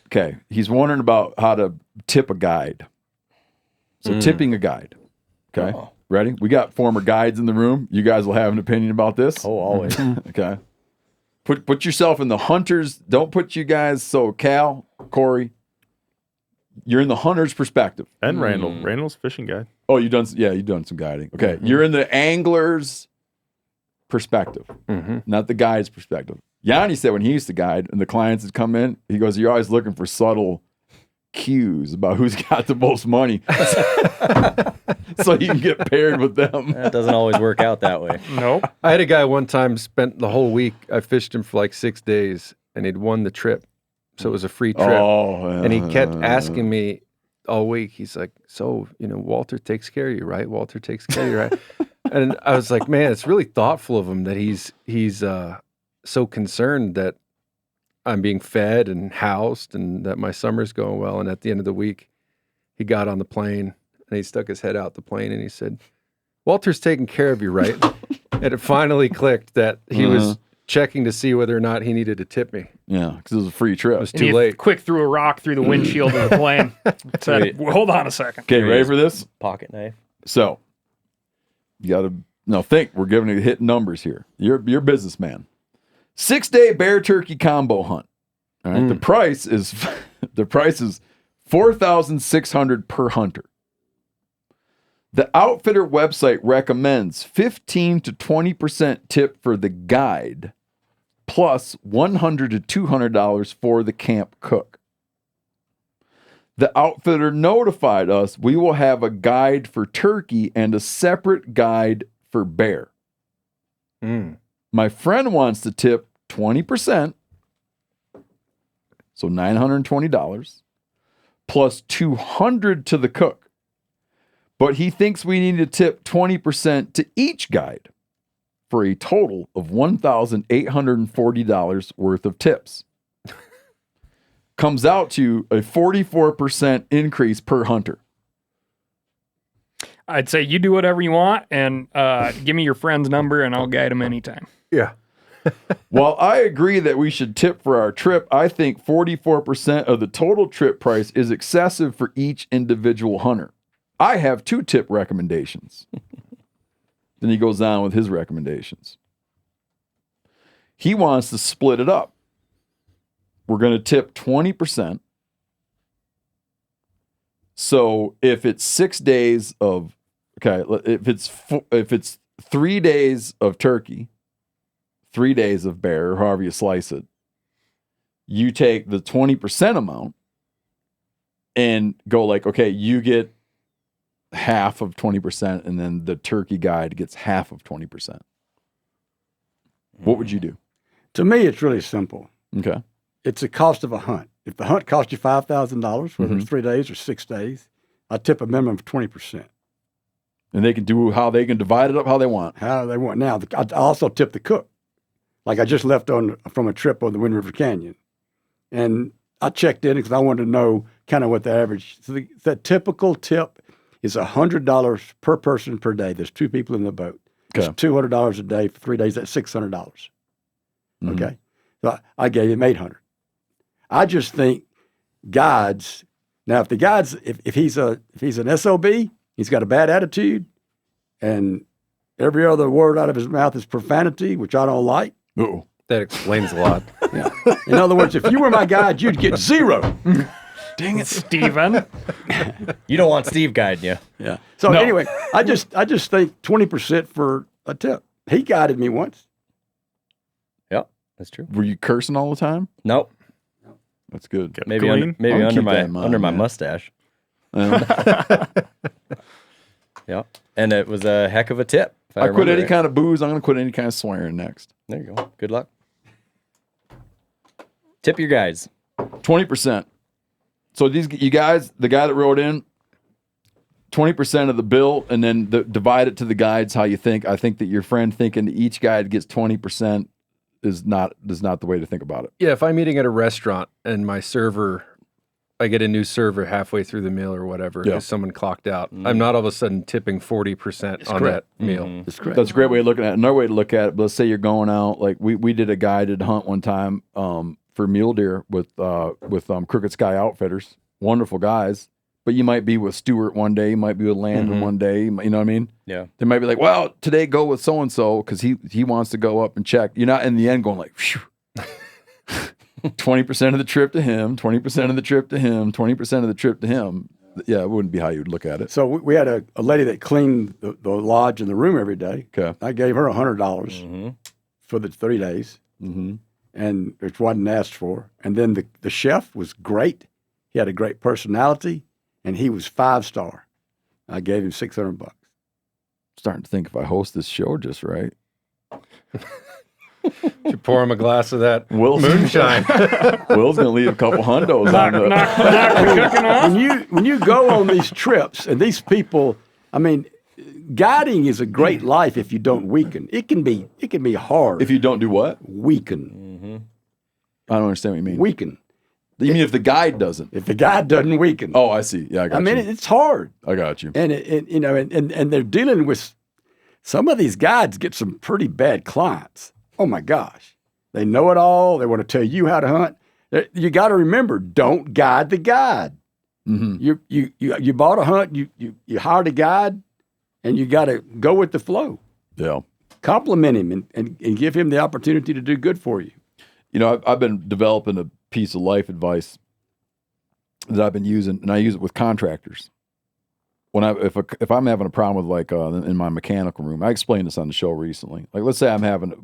Okay. He's wondering about how to tip a guide. So tipping a guide. Okay. Oh. Ready? We got former guides in the room. You guys will have an opinion about this. Oh, always. Okay. Put yourself in the hunters. Don't put you guys. So Cal, Cory, you're in the hunter's perspective. And Randall. Randall's fishing guide. Oh, you've done some guiding. Okay. You're in the angler's perspective, not the guide's perspective. Yanni said when he used to guide and the clients would come in, he goes, you're always looking for subtle cues about who's got the most money so you can get paired with them. That doesn't always work out that way. Nope. I had a guy one time spent the whole week. I fished him for like 6 days, and he'd won the trip, so it was a free trip. And he kept asking me all week. He's like, "So, Walter takes care of you, right? Walter takes care of you, right?" And I was like, "Man, it's really thoughtful of him that he's so concerned that I'm being fed and housed and that my summer's going well." And at the end of the week, he got on the plane and he stuck his head out the plane and he said, "Walter's taking care of you, right?" And it finally clicked that he was checking to see whether or not he needed to tip me. Yeah, because it was a free trip. It was too late. Quick threw a rock through the windshield of the plane. Said, hold on a second. Okay, ready for this? Pocket knife. So, you got to think. We're giving it hit numbers here. You're a businessman. 6-day bear turkey combo hunt. All right. The price is $4,600 per hunter. The outfitter website recommends 15 to 20% tip for the guide, plus $100 to $200 for the camp cook. The outfitter notified us we will have a guide for turkey and a separate guide for bear. My friend wants to tip 20%, so $920, plus $200 to the cook. But he thinks we need to tip 20% to each guide for a total of $1,840 worth of tips. Comes out to a 44% increase per hunter. I'd say you do whatever you want and give me your friend's number and I'll guide him anytime. Yeah. While I agree that we should tip for our trip, I think 44% of the total trip price is excessive for each individual hunter. I have 2 tip recommendations. Then he goes on with his recommendations. He wants to split it up. We're going to tip 20%. So if it's 6 days of, if it's 3 days of turkey, 3 days of bear, or however you slice it, you take the 20% amount and go like, okay, you get half of 20%, and then the turkey guide gets half of 20%. What would you do? To me, it's really simple. Okay. It's the cost of a hunt. If the hunt costs you $5,000, whether it's 3 days or 6 days, I tip a minimum of 20%. And they can do how they can divide it up how they want. How they want. Now, I also tip the cook. Like I just left from a trip on the Wind River Canyon. And I checked in because I wanted to know kind of what the average, so the typical tip is $100 per person per day. There's 2 people in the boat. It's $200 a day for 3 days. That's $600. Okay. So I gave him $800. I just think guides. Now, if the guides, if he's an SOB, he's got a bad attitude, and every other word out of his mouth is profanity, which I don't like. Uh-oh. That explains a lot. Yeah. In other words, if you were my guide, you'd get 0. Dang it, Steven. You don't want Steve guiding you. Yeah. So anyway, I just think 20% for a tip. He guided me once. Yep, that's true. Were you cursing all the time? Nope. That's good. Maybe under my mustache. Yeah, and it was a heck of a tip. I quit any kind of booze. I'm going to quit any kind of swearing next. There you go. Good luck. Tip your guys. 20%. So you guys, the guy that wrote in, 20% of the bill, and then divide it to the guides how you think. I think that your friend thinking each guide gets 20% is not the way to think about it. Yeah, if I'm eating at a restaurant and I get a new server halfway through the meal or whatever because someone clocked out, I'm not all of a sudden tipping 40% on that meal. That's correct. That's a great way of looking at it. Another way to look at it, but let's say you're going out, like we did a guided hunt one time for mule deer with Crooked Sky Outfitters. Wonderful guys. But you might be with Stewart one day, you might be with Landon one day, you know what I mean? Yeah. They might be like, well, today go with so-and-so because he wants to go up and check. You're not in the end going like, phew. 20% of the trip to him, 20% of the trip to him, 20% of the trip to him. Yeah, it wouldn't be how you'd look at it. So we had a lady that cleaned the lodge and the room every day. Okay. I gave her $100 for the 3 days, and which wasn't asked for. And then the chef was great. He had a great personality, and he was 5-star. I gave him $600. Starting to think if I host this show just right. You pour him a glass of that moonshine. Will's gonna leave a couple hundos on the. When you go on these trips and these people, I mean, guiding is a great life if you don't weaken. It can be hard if you don't do what? Weaken. I don't understand what you mean. Weaken. You mean if the guide doesn't? If the guide doesn't weaken. Oh, I see. Yeah, I got you. I mean, it's hard. I got you. And and they're dealing with some of these guides get some pretty bad clients. Oh my gosh. They know it all. They want to tell you how to hunt. You got to remember, don't guide the guide. You bought a hunt, you hired a guide, and you got to go with the flow. Yeah. Compliment him and give him the opportunity to do good for you. You know, I've been developing a piece of life advice that I've been using, and I use it with contractors. If I'm having a problem with like in my mechanical room, I explained this on the show recently. Like, let's say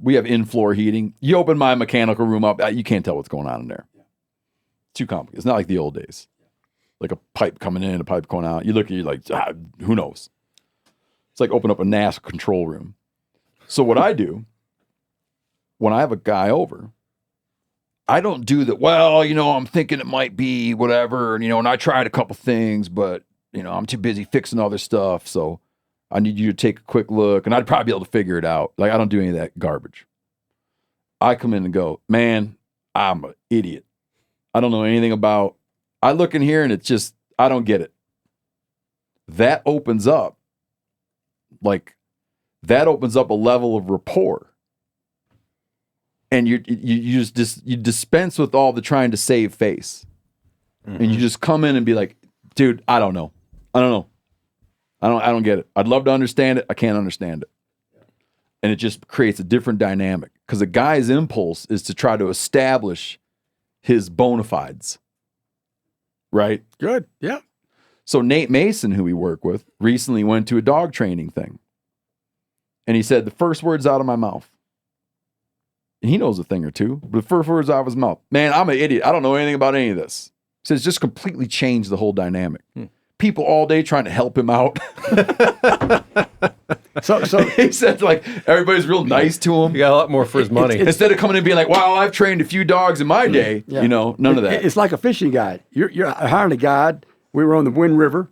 we have in-floor heating. You open my mechanical room up, you can't tell what's going on in there. It's too complicated. It's not like the old days, like a pipe coming in, a pipe going out. You look at you like, who knows? It's like open up a NASA control room. So what I do when I have a guy over, I don't do that. Well, I'm thinking it might be whatever, and I tried a couple things, but. I'm too busy fixing other stuff, so I need you to take a quick look, and I'd probably be able to figure it out. Like, I don't do any of that garbage. I come in and go, man, I'm an idiot. I don't know anything about. I look in here, and it's just, I don't get it. That opens up a level of rapport. And you dispense with all the trying to save face. And you just come in and be like, dude, I don't know. I don't get it. I'd love to understand it. I can't understand it. And it just creates a different dynamic because a guy's impulse is to try to establish his bona fides. Right? Good. Yeah. So Nate Mason, who we work with, recently went to a dog training thing. And he said, the first words out of my mouth. And he knows a thing or two, but the first words out of his mouth, man, I'm an idiot. I don't know anything about any of this. He says, just completely changed the whole dynamic. People all day trying to help him out. So he said, like, everybody's real nice to him. He got a lot more for his money. Instead of coming in and being like, wow, I've trained a few dogs in my day. Yeah. None of that. It's like a fishing guide. You're hiring a guide. We were on the Wind River.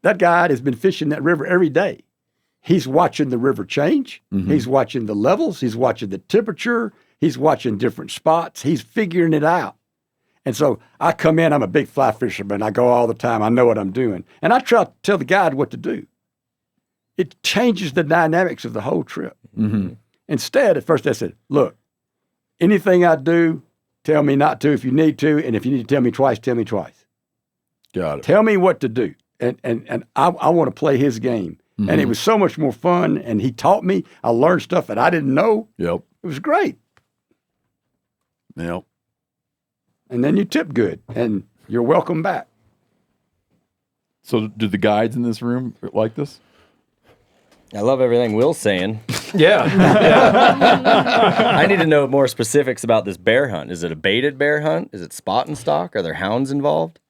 That guide has been fishing that river every day. He's watching the river change. He's watching the levels. He's watching the temperature. He's watching different spots. He's figuring it out. And so I come in, I'm a big fly fisherman. I go all the time. I know what I'm doing. And I try to tell the guide what to do. It changes the dynamics of the whole trip. Instead, at first I said, look, anything I do, tell me not to if you need to. And if you need to tell me twice, tell me twice. Got it. Tell me what to do. And I want to play his game. And it was so much more fun. And he taught me. I learned stuff that I didn't know. Yep. It was great. Yep. And then you tip good, and you're welcome back. So do the guides in this room like this? I love everything Will's saying. Yeah. I need to know more specifics about this bear hunt. Is it a baited bear hunt? Is it spot and stock? Are there hounds involved?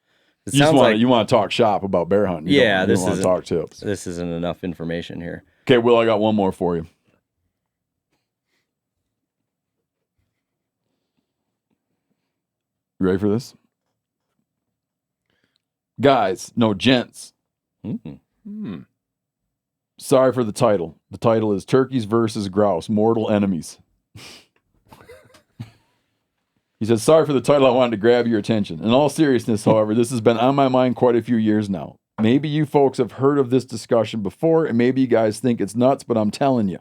You want to talk shop about bear hunting. You don't want to talk tips. This isn't enough information here. Okay, Will, I got one more for you. You ready for this? Guys, no, gents. Sorry for the title. The title is Turkeys versus Grouse, Mortal Enemies. He said, sorry for the title. I wanted to grab your attention. In all seriousness, however, this has been on my mind quite a few years now. Maybe you folks have heard of this discussion before, and maybe you guys think it's nuts, but I'm telling you.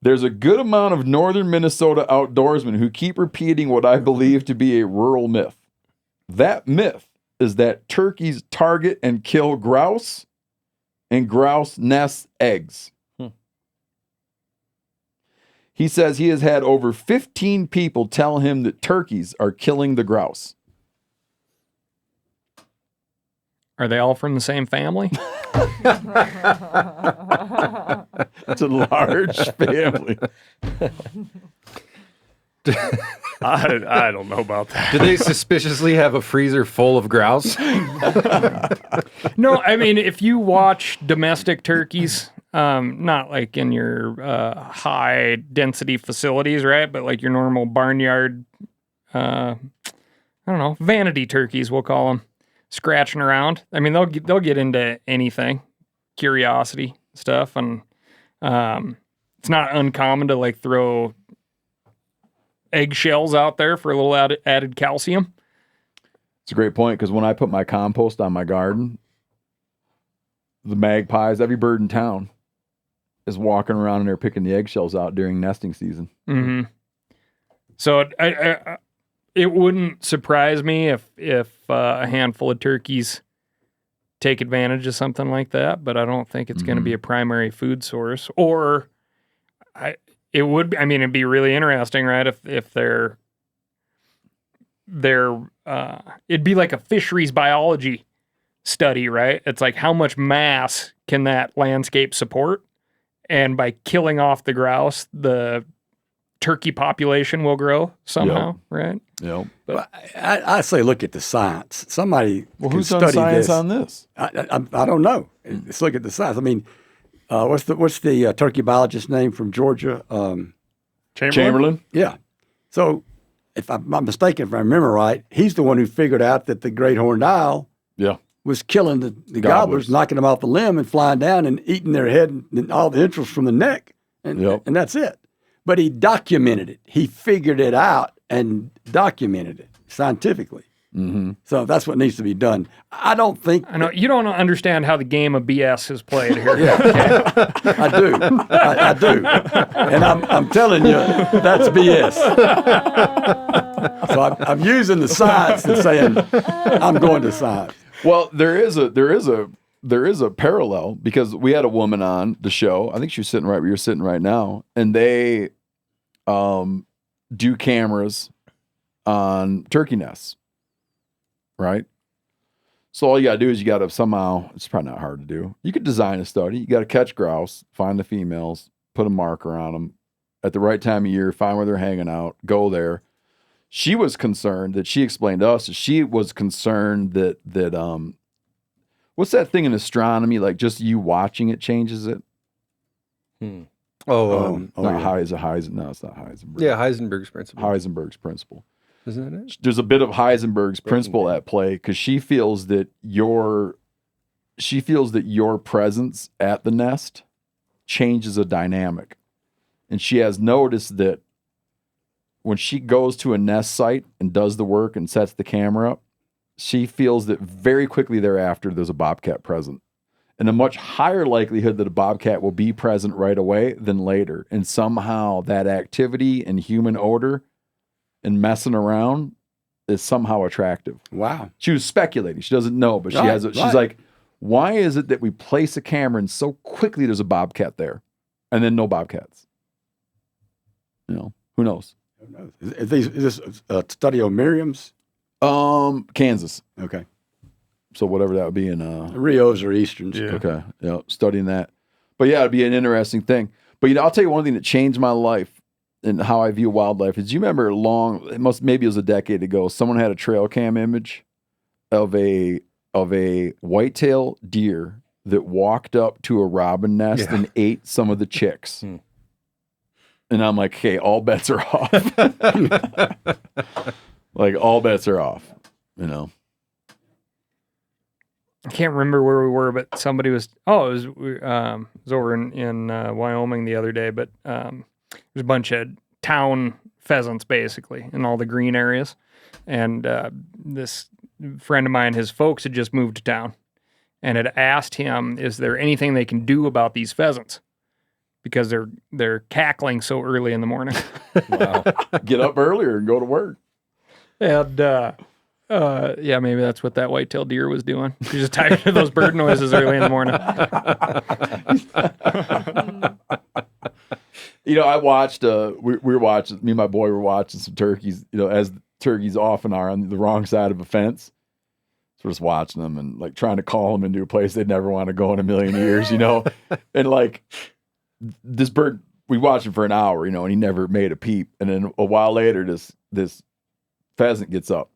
There's a good amount of northern Minnesota outdoorsmen who keep repeating what I believe to be a rural myth. That myth is that turkeys target and kill grouse, and grouse nests eggs. He says he has had over 15 people tell him that turkeys are killing the grouse. Are they all from the same family? It's a large family. I don't know about that. Do they suspiciously have a freezer full of grouse? No, I mean, if you watch domestic turkeys, not like in your high density facilities, right? But like your normal barnyard, I don't know, vanity turkeys, we'll call them, scratching around. I mean, they'll get into anything, curiosity stuff, and it's not uncommon to like throw eggshells out there for a little added calcium. It's a great point, because when I put my compost on my garden, the magpies, every bird in town is walking around and they're picking the eggshells out during nesting season. Mm-hmm. So it wouldn't surprise me if a handful of turkeys take advantage of something like that, but I don't think it's going to be a primary food source. Or it would be, I mean, it'd be really interesting, right? If they're it'd be like a fisheries biology study, right? It's like, how much mass can that landscape support? And by killing off the grouse, the turkey population will grow somehow, right? Yep. But I say look at the science. Somebody who's can done study science this. on this? I don't know. Let's look at the science. I mean, what's the turkey biologist name from Georgia? Chamberlain? Yeah. So if I'm not mistaken, if I remember right, he's the one who figured out that the great horned owl was killing the gobblers, knocking them off the limb and flying down and eating their head and all the entrails from the neck. And that's it. But he documented it. He figured it out and documented it scientifically. Mm-hmm. So that's what needs to be done. I don't think... I know, you don't understand how the game of BS is played here. I do. I do. And I'm telling you, that's BS. So I'm using the science and saying, I'm going to science. Well, there is a parallel, because we had a woman on the show. I think she was sitting right where you're sitting right now, and they do cameras on turkey nests, right? So all you got to do is you got to somehow, it's probably not hard to do. You could design a study. You got to catch grouse, find the females, put a marker on them at the right time of year, find where they're hanging out, go there. She was concerned that she explained to us, she was concerned that what's that thing in astronomy? Like just you watching it changes it? Not Heisenberg. No, it's not Heisenberg. Yeah, Heisenberg's principle. Heisenberg's principle. Isn't that it? There's a bit of Heisenberg's principle at play, because she feels that your presence at the nest changes a dynamic. And she has noticed that when she goes to a nest site and does the work and sets the camera up, she feels that very quickly thereafter there's a bobcat present. And a much higher likelihood that a bobcat will be present right away than later. And somehow that activity and human odor and messing around is somehow attractive. Wow. She was speculating. She doesn't know, but she's like, why is it that we place a camera and so quickly there's a bobcat there and then no bobcats? You know, who knows? Is this a study of Miriam's? Kansas. Okay. So whatever that would be in Rios or Easterns. Yeah. Okay. Yeah, studying that. But yeah, it'd be an interesting thing. But I'll tell you one thing that changed my life and how I view wildlife is, you remember maybe it was a decade ago, someone had a trail cam image of a whitetail deer that walked up to a robin nest and ate some of the chicks. And I'm like, okay, all bets are off. Like, all bets are off, you know. I can't remember where we were, but somebody was. Oh, it was over in Wyoming the other day. But there's a bunch of town pheasants basically in all the green areas. And this friend of mine, his folks had just moved to town and had asked him, is there anything they can do about these pheasants? Because they're cackling so early in the morning. Wow. Get up earlier and go to work. And yeah, maybe that's what that white-tailed deer was doing. He's just tired of those bird noises early in the morning. I watched. We were watching. Me and my boy were watching some turkeys. As turkeys often are on the wrong side of a fence. So we're just watching them and like trying to call them into a place they'd never want to go in a million years. And like this bird, we watched him for an hour. And he never made a peep. And then a while later, this pheasant gets up.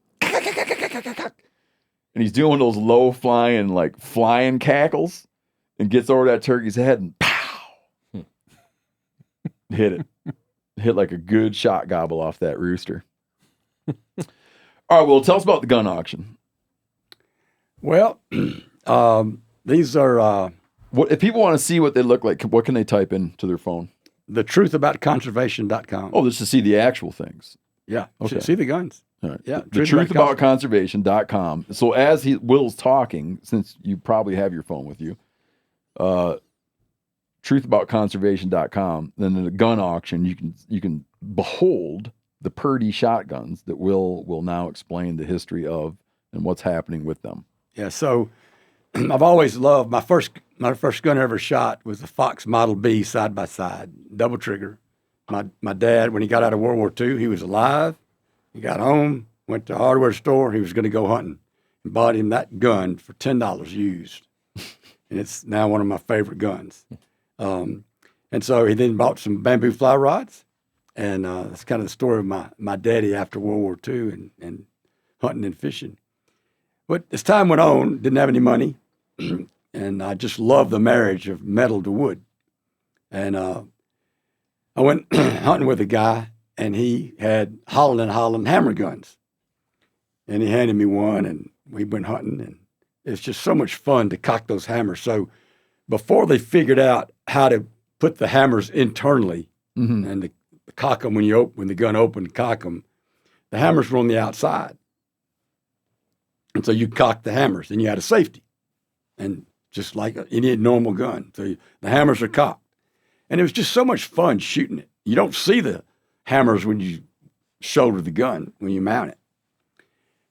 And he's doing those low flying, like flying cackles and gets over that turkey's head and pow! Hit it. Hit like a good shot gobble off that rooster. All right, well, tell us about the gun auction. Well, these are... what if people want to see what they look like, what can they type into their phone? thetruthaboutconservation.com. Oh, just to see the actual things. Yeah, okay. See the guns. All right. Yeah, thetruthaboutconservation.com. So as Will's talking, since you probably have your phone with you, truthaboutconservation.com, then in the gun auction, you can behold the Purdey shotguns that will now explain the history of and what's happening with them. Yeah, so I've always loved my first gun I ever shot was the Fox Model B side by side, double trigger. My dad, when he got out of World War II, he was alive. He got home, went to a hardware store. He was going to go hunting and bought him that gun for $10 used. And it's now one of my favorite guns. And so he then bought some bamboo fly rods. And that's kind of the story of my daddy after World War II and hunting and fishing. But as time went on, didn't have any money. And I just loved the marriage of metal to wood. And I went hunting with a guy, and he had Holland hammer guns. And he handed me one, and we went hunting, and it's just so much fun to cock those hammers. So before they figured out how to put the hammers internally and to cock them when the gun opened, cock them, the hammers were on the outside. And so you cocked the hammers, and you had a safety. And just like any normal gun. So the hammers are cocked. And it was just so much fun shooting it. You don't see the hammers when you shoulder the gun, when you mount it.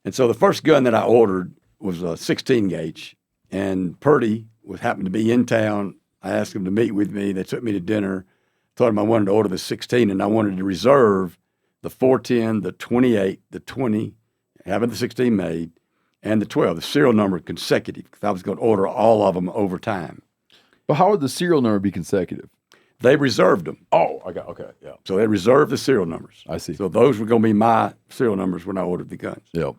And so the first gun that I ordered was a 16 gauge. And Purdey happened to be in town. I asked him to meet with me. They took me to dinner. Told him I wanted to order the 16, and I wanted to reserve the 410, the 28, the 20, having the 16 made, and the 12, the serial number consecutive, because I was going to order all of them over time. But how would the serial number be consecutive? They reserved them. Oh, okay, yeah. So they reserved the serial numbers. I see. So those were going to be my serial numbers when I ordered the guns. Yep.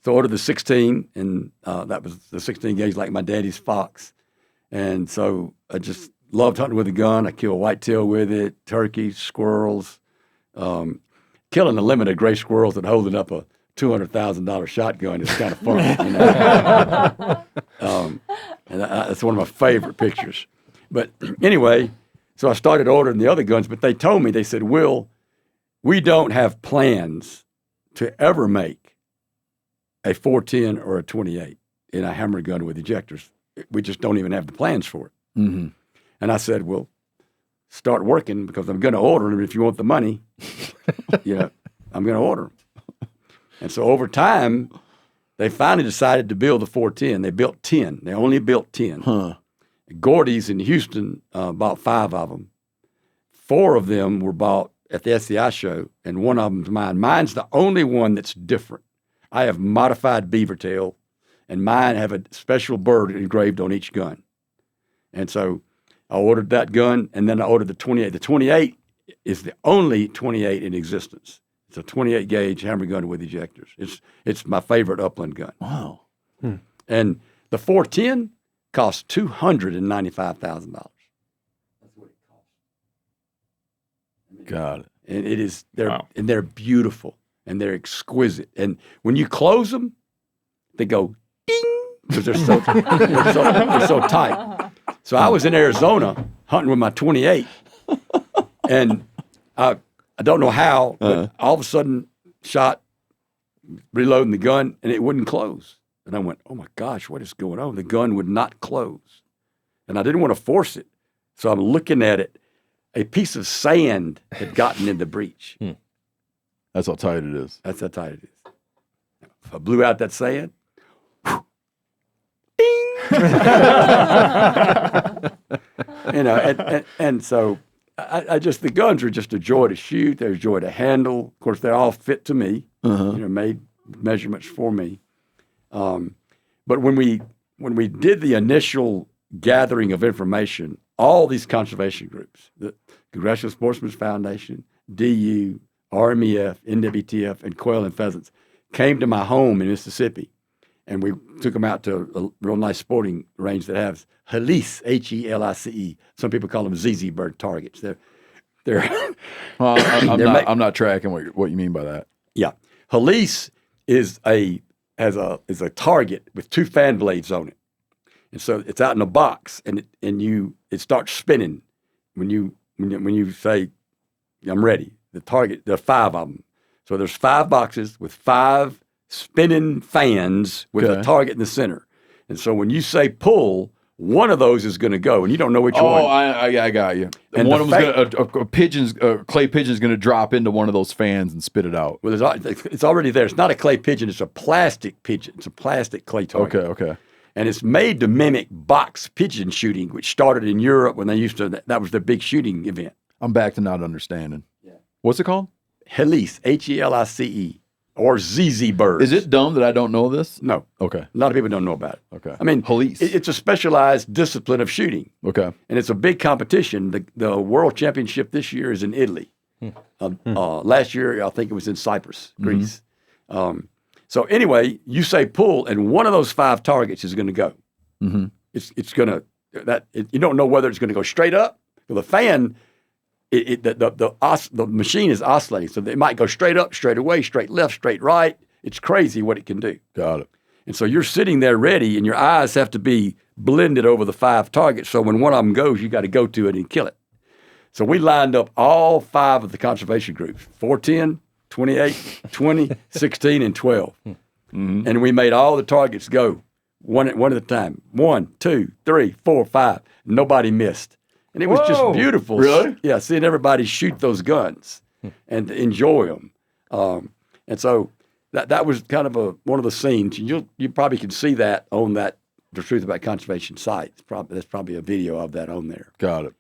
So I ordered the 16, and that was the 16 gauge like my daddy's Fox. And so I just loved hunting with a gun. I killed whitetail with it, turkeys, squirrels. Killing the limited gray squirrels and holding up a $200,000 shotgun is kind of fun. And that's one of my favorite pictures. But anyway, so I started ordering the other guns, but they told me, they said, Will, we don't have plans to ever make a 410 or a 28 in a hammer gun with ejectors. We just don't even have the plans for it. Mm-hmm. And I said, well, start working because I'm going to order them. If you want the money, I'm going to order them. And so over time, they finally decided to build the 410. They built 10. They only built 10. Huh. Gordy's in Houston bought 5 of them. 4 of them were bought at the SCI show, and one of them's mine. Mine's the only one that's different. I have modified beaver tail, and mine have a special bird engraved on each gun. And so I ordered that gun, and then I ordered the 28. The 28 is the only 28 in existence. It's a 28 gauge hammer gun with ejectors. It's my favorite upland gun. Wow. And the 410 cost $295,000. That's what it costs. Got it. And it is and they're beautiful and they're exquisite. And when you close them, they go ding because they're so tight. So I was in Arizona hunting with my 28, and I I don't know how, but all of a sudden, shot, reloading the gun, and it wouldn't close. And I went, oh my gosh, what is going on? The gun would not close. And I didn't want to force it. So I'm looking at it. A piece of sand had gotten in the breech. That's how tight it is. That's how tight it is. If I blew out that sand, ding! And so I just, the guns were just a joy to shoot. They're a joy to handle. Of course, they're all fit to me, made measurements for me. But when we did the initial gathering of information, all these conservation groups, the Congressional Sportsmen's Foundation, DU, RMEF, NWTF, and Quail and Pheasants, came to my home in Mississippi, and we took them out to a real nice sporting range that has Helice, Helice. Some people call them ZZ bird targets. They're I'm not tracking what you mean by that. Yeah, Helice is a target with 2 fan blades on it, and so it's out in a box, and it starts spinning when you say, I'm ready. The target, there are 5 of them. So there's 5 boxes with 5 spinning fans with a target in the center. And so when you say pull, one of those is going to go, and you don't know which one. Oh, I got you. And one of them's a clay pigeon's going to drop into one of those fans and spit it out. Well, it's already there. It's not a clay pigeon. It's a plastic pigeon. It's a plastic clay target. Okay. And it's made to mimic box pigeon shooting, which started in Europe when they used to. That was their big shooting event. I'm back to not understanding. Yeah. What's it called? Helice, Helice, or ZZ birds. Is it dumb that I don't know this? No. Okay. A lot of people don't know about it. Okay. I mean, Helice. It's a specialized discipline of shooting. Okay. And it's a big competition. The World Championship this year is in Italy. Last year, I think it was in Cyprus, Greece. So anyway, you say pull, and one of those 5 targets is going to go. It's going to you don't know whether it's going to go straight up. Well, the fan, the machine is oscillating, so it might go straight up, straight away, straight left, straight right. It's crazy what it can do. Got it. And so you're sitting there ready, and your eyes have to be blended over the 5 targets. So when one of them goes, you got to go to it and kill it. So we lined up all 5 of the conservation groups: 410, 28, 20, 16, and 12. And we made all the targets go one at a time. 1, 2, 3, 4, 5. Nobody missed. And it was just beautiful. Really? Yeah, seeing everybody shoot those guns and enjoy them. And so that was kind of one of the scenes. You probably can see that on the Truth About Conservation site. There's probably a video of that on there. Got it.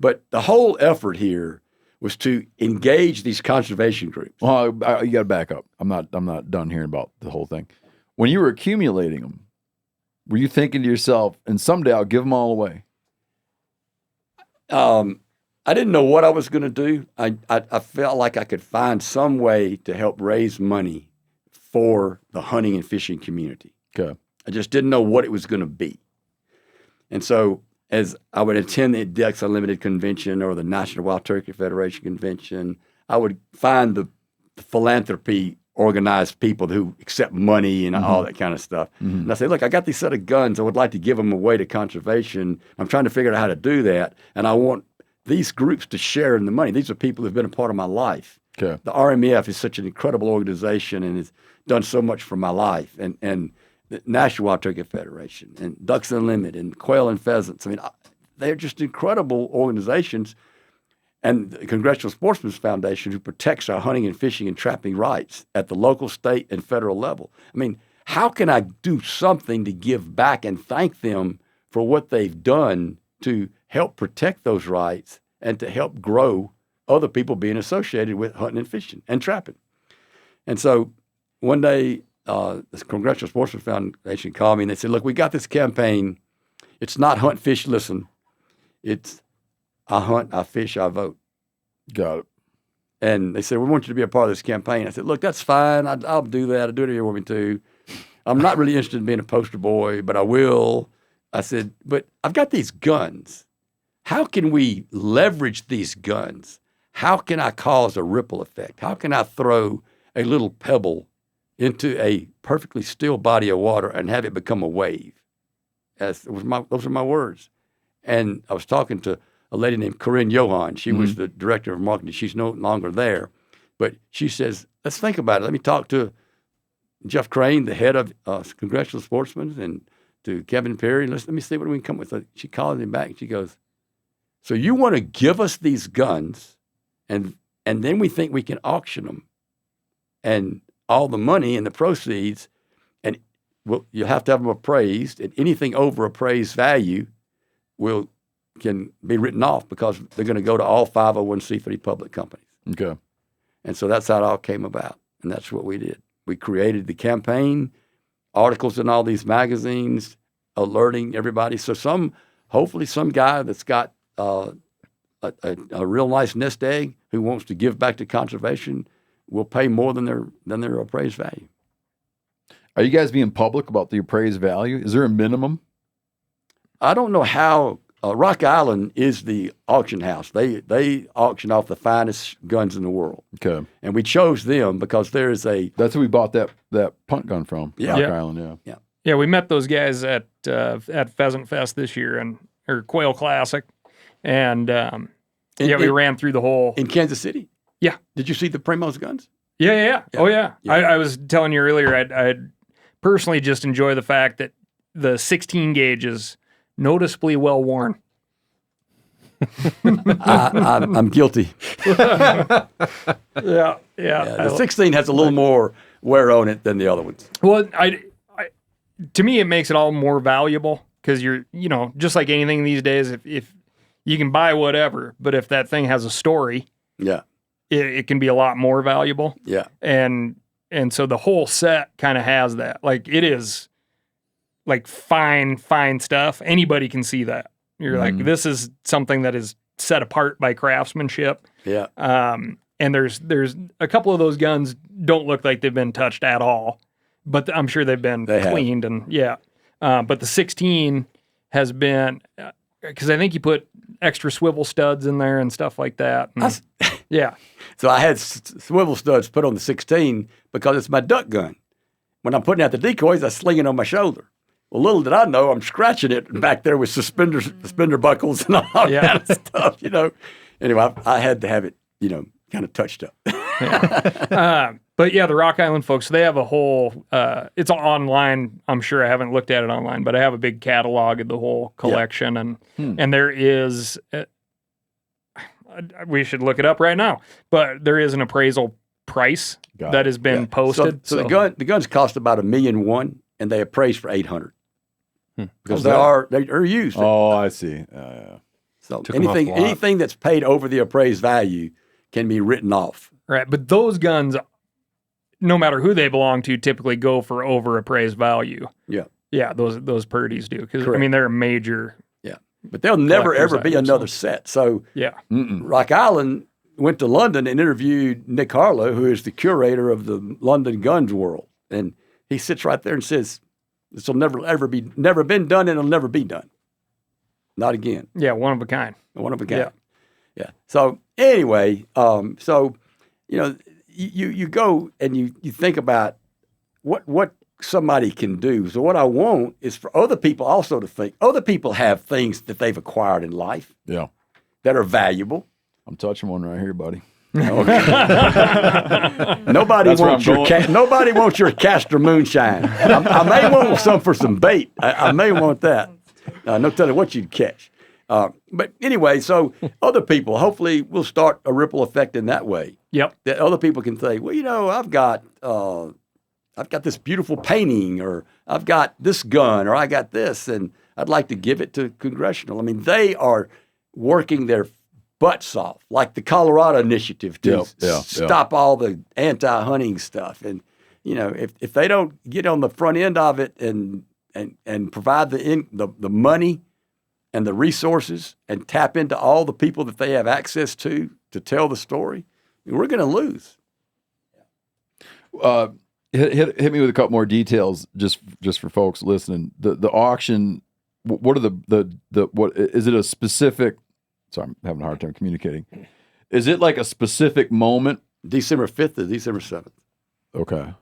But the whole effort here was to engage these conservation groups. Well, you got to back up. I'm not done hearing about the whole thing. When you were accumulating them, were you thinking to yourself, and someday I'll give them all away? I didn't know what I was going to do. I felt like I could find some way to help raise money for the hunting and fishing community. Okay. I just didn't know what it was going to be. And so as I would attend the Ducks Unlimited Convention or the National Wild Turkey Federation Convention, I would find the philanthropy organized people who accept money and all that kind of stuff. And I say, look, I got these set of guns. I would like to give them away to conservation. I'm trying to figure out how to do that. And I want these groups to share in the money. These are people who've been a part of my life. Okay. The RMEF is such an incredible organization and has done so much for my life. And the National Wild Turkey Federation and Ducks Unlimited and Quail and Pheasants. I mean, they're just incredible organizations. And the Congressional Sportsmen's Foundation, who protects our hunting and fishing and trapping rights at the local, state, and federal level. I mean, how can I do something to give back and thank them for what they've done to help protect those rights and to help grow other people being associated with hunting and fishing and trapping? And so one day, the Congressional Sportsmen's Foundation called me and they said, look, we got this campaign. It's not hunt, fish, listen. It's I hunt, I fish, I vote. Got it. And they said, we want you to be a part of this campaign. I said, look, that's fine. I'll do that. I'll do it if you want me to. I'm not really interested in being a poster boy, but I will. I said, but I've got these guns. How can we leverage these guns? How can I cause a ripple effect? How can I throw a little pebble into a perfectly still body of water and have it become a wave? Those are my words. And I was talking to a lady named Corinne Johan. She was the director of marketing. She's no longer there. But she says, let's think about it. Let me talk to Jeff Crane, the head of Congressional Sportsmen, and to Kevin Perry. Let me see what we can come up with. She calls him back and she goes, so you want to give us these guns and then we think we can auction them and all the money and the proceeds, and you'll have to have them appraised, and anything over appraised value can be written off because they're going to go to all 501c3 public companies. Okay. And so that's how it all came about. And that's what we did. We created the campaign, articles in all these magazines, alerting everybody. So hopefully some guy that's got a real nice nest egg who wants to give back to conservation will pay more than their appraised value. Are you guys being public about the appraised value? Is there a minimum? I don't know how. Rock Island is the auction house. They auction off the finest guns in the world. Okay. And we chose them because there is That's who we bought that punt gun from. Yeah. Rock Island, yeah. Yeah, we met those guys at Pheasant Fest this year or Quail Classic, and we ran through the whole in Kansas City. Yeah. Did you see the Primos guns? Yeah. Oh yeah. I was telling you earlier, I personally just enjoy the fact that the 16 gauge is noticeably well worn. I'm guilty. Yeah. The 16 has a little more wear on it than the other ones. Well, to me, it makes it all more valuable because you're, just like anything these days, if you can buy whatever, but if that thing has a story, it can be a lot more valuable. Yeah. And so the whole set kind of has that. Like, it is like fine stuff. Anybody can see that. You're like, this is something that is set apart by craftsmanship. Yeah. And there's a couple of those guns don't look like they've been touched at all, but I'm sure they've been cleaned but the 16 has been, because I think you put extra swivel studs in there and stuff like that. And, yeah. So I had swivel studs put on the 16 because it's my duck gun. When I'm putting out the decoys, I sling it on my shoulder. Well, little did I know, I'm scratching it back there with suspender buckles and all kind of stuff, Anyway, I had to have it, kind of touched up. But yeah, the Rock Island folks, they have a whole, it's online. I'm sure I haven't looked at it online, but I have a big catalog of the whole collection. And there is, we should look it up right now, but there is an appraisal price that has been posted. So the guns cost about $1.1 million, and they appraise for $800,000 because they are used. Oh, I see. So anything that's paid over the appraised value can be written off. Right, but those guns, no matter who they belong to, typically go for over appraised value. Yeah. Yeah, those Purdeys do, because they're a major. Yeah, but there'll never ever be another set. So Rock Island went to London and interviewed Nick Harlow, who is the curator of the London guns world, and he sits right there and says, "This will never been done, and it'll never be done, not again." Yeah, one of a kind. One of a kind. Yeah. So anyway, you go and you think about what somebody can do. So what I want is for other people also to think. Other people have things that they've acquired in life. Yeah. That are valuable. I'm touching one right here, buddy. Okay. Nobody wants your Castor Moonshine. I may want some for some bait. I may want that. No telling what you'd catch. But anyway, so other people hopefully will start a ripple effect in that way. Yep. That other people can say, well, I've got this beautiful painting, or I've got this gun, or I got this, and I'd like to give it to Congressional. I mean, they are working their butts off, like the Colorado initiative to stop all the anti-hunting stuff. And if they don't get on the front end of it and provide the money and the resources and tap into all the people that they have access to tell the story, we're going to lose. Hit me with a couple more details, just for folks listening. The auction. What are what is it? A specific? Sorry, I'm having a hard time communicating. Is it like a specific moment? December 5th to December 7th. Okay.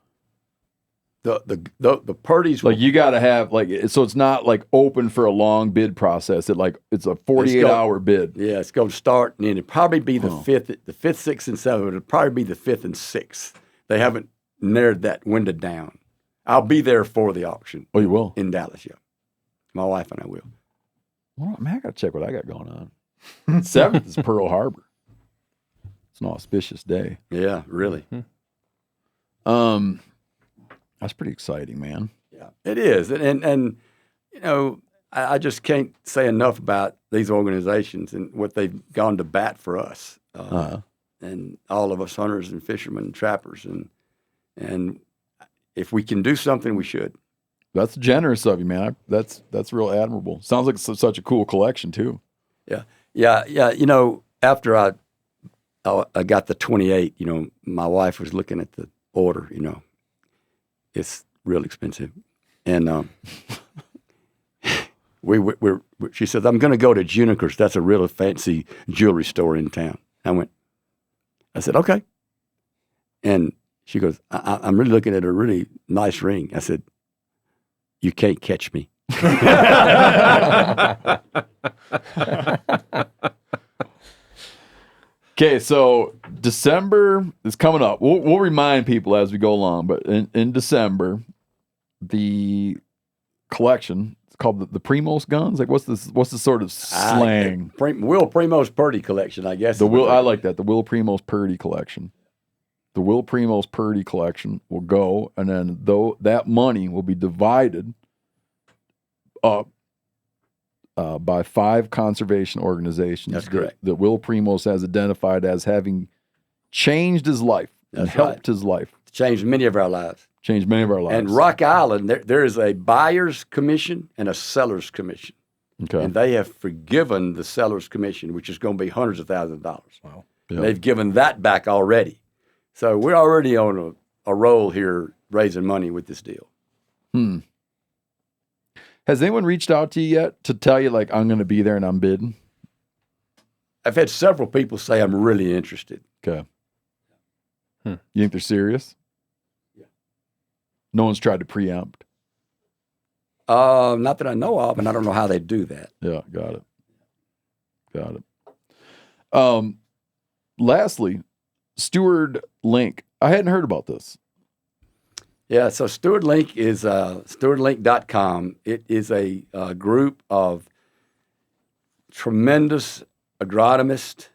the Purdeys. Like you got to have so it's not like open for a long bid process. It's a 48-hour bid. Yeah, it's going to start and it'll probably be the fifth, 6th, and 7th. It'll probably be the 5th and 6th. They haven't narrowed that window down. I'll be there for the auction. Oh, you will? In Dallas, yeah. My wife and I will. Well, man, I got to check what I got going on. 7th is Pearl Harbor. It's an auspicious day. Yeah, really. That's pretty exciting, man. Yeah, it is. And you know, I just can't say enough about these organizations and what they've gone to bat for us. And all of us hunters and fishermen and trappers. And if we can do something, we should. That's generous of you, man. That's real admirable. Sounds like such a cool collection, too. Yeah. You know, after I got the 28, you know, my wife was looking at the order, you know. It's real expensive. And she says, I'm going to go to Juniker's. That's a really fancy jewelry store in town. I said, okay. And she goes, I'm really looking at a really nice ring. I said, you can't catch me. Okay, so December is coming up. We'll remind people as we go along, but in December, the collection, it's called the Primos guns. Like, what's the sort of slang? Will Primos Purdey collection, I guess. I like that. The Will Primos Purdey collection. The Will Primos Purdey collection will go, and then that money will be divided up by 5 conservation organizations. That's correct. That Will Primos has identified as having changed his life and helped his life. Changed many of our lives. And Rock Island, there is a buyer's commission and a seller's commission. Okay. And they have forgiven the seller's commission, which is going to be hundreds of thousands of dollars. Wow. Yeah. They've given that back already. So we're already on a roll here raising money with this deal. Has anyone reached out to you yet to tell you, like, I'm going to be there and I'm bidding? I've had several people say I'm really interested. Okay. You think they're serious? Yeah. No one's tried to preempt? Not that I know of, and I don't know how they do that. Yeah, got it. Lastly, Steward Link. I hadn't heard about this. Yeah, so Steward Link is stewardlink.com. It is a group of tremendous agronomists,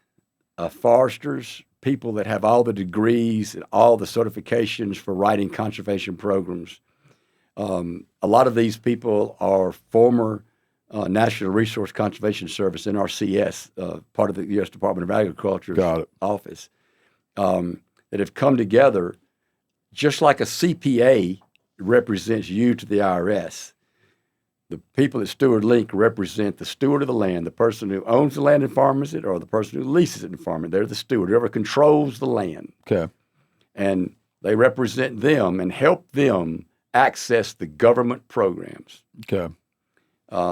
foresters, people that have all the degrees and all the certifications for writing conservation programs. A lot of these people are former National Resource Conservation Service, NRCS, part of the U.S. Department of Agriculture's office, that have come together just like a CPA represents you to the IRS. The people at Steward Link represent the steward of the land, the person who owns the land and farms it, or the person who leases it and farms it. They're the steward, whoever controls the land. Okay. And they represent them and help them access the government programs. Okay.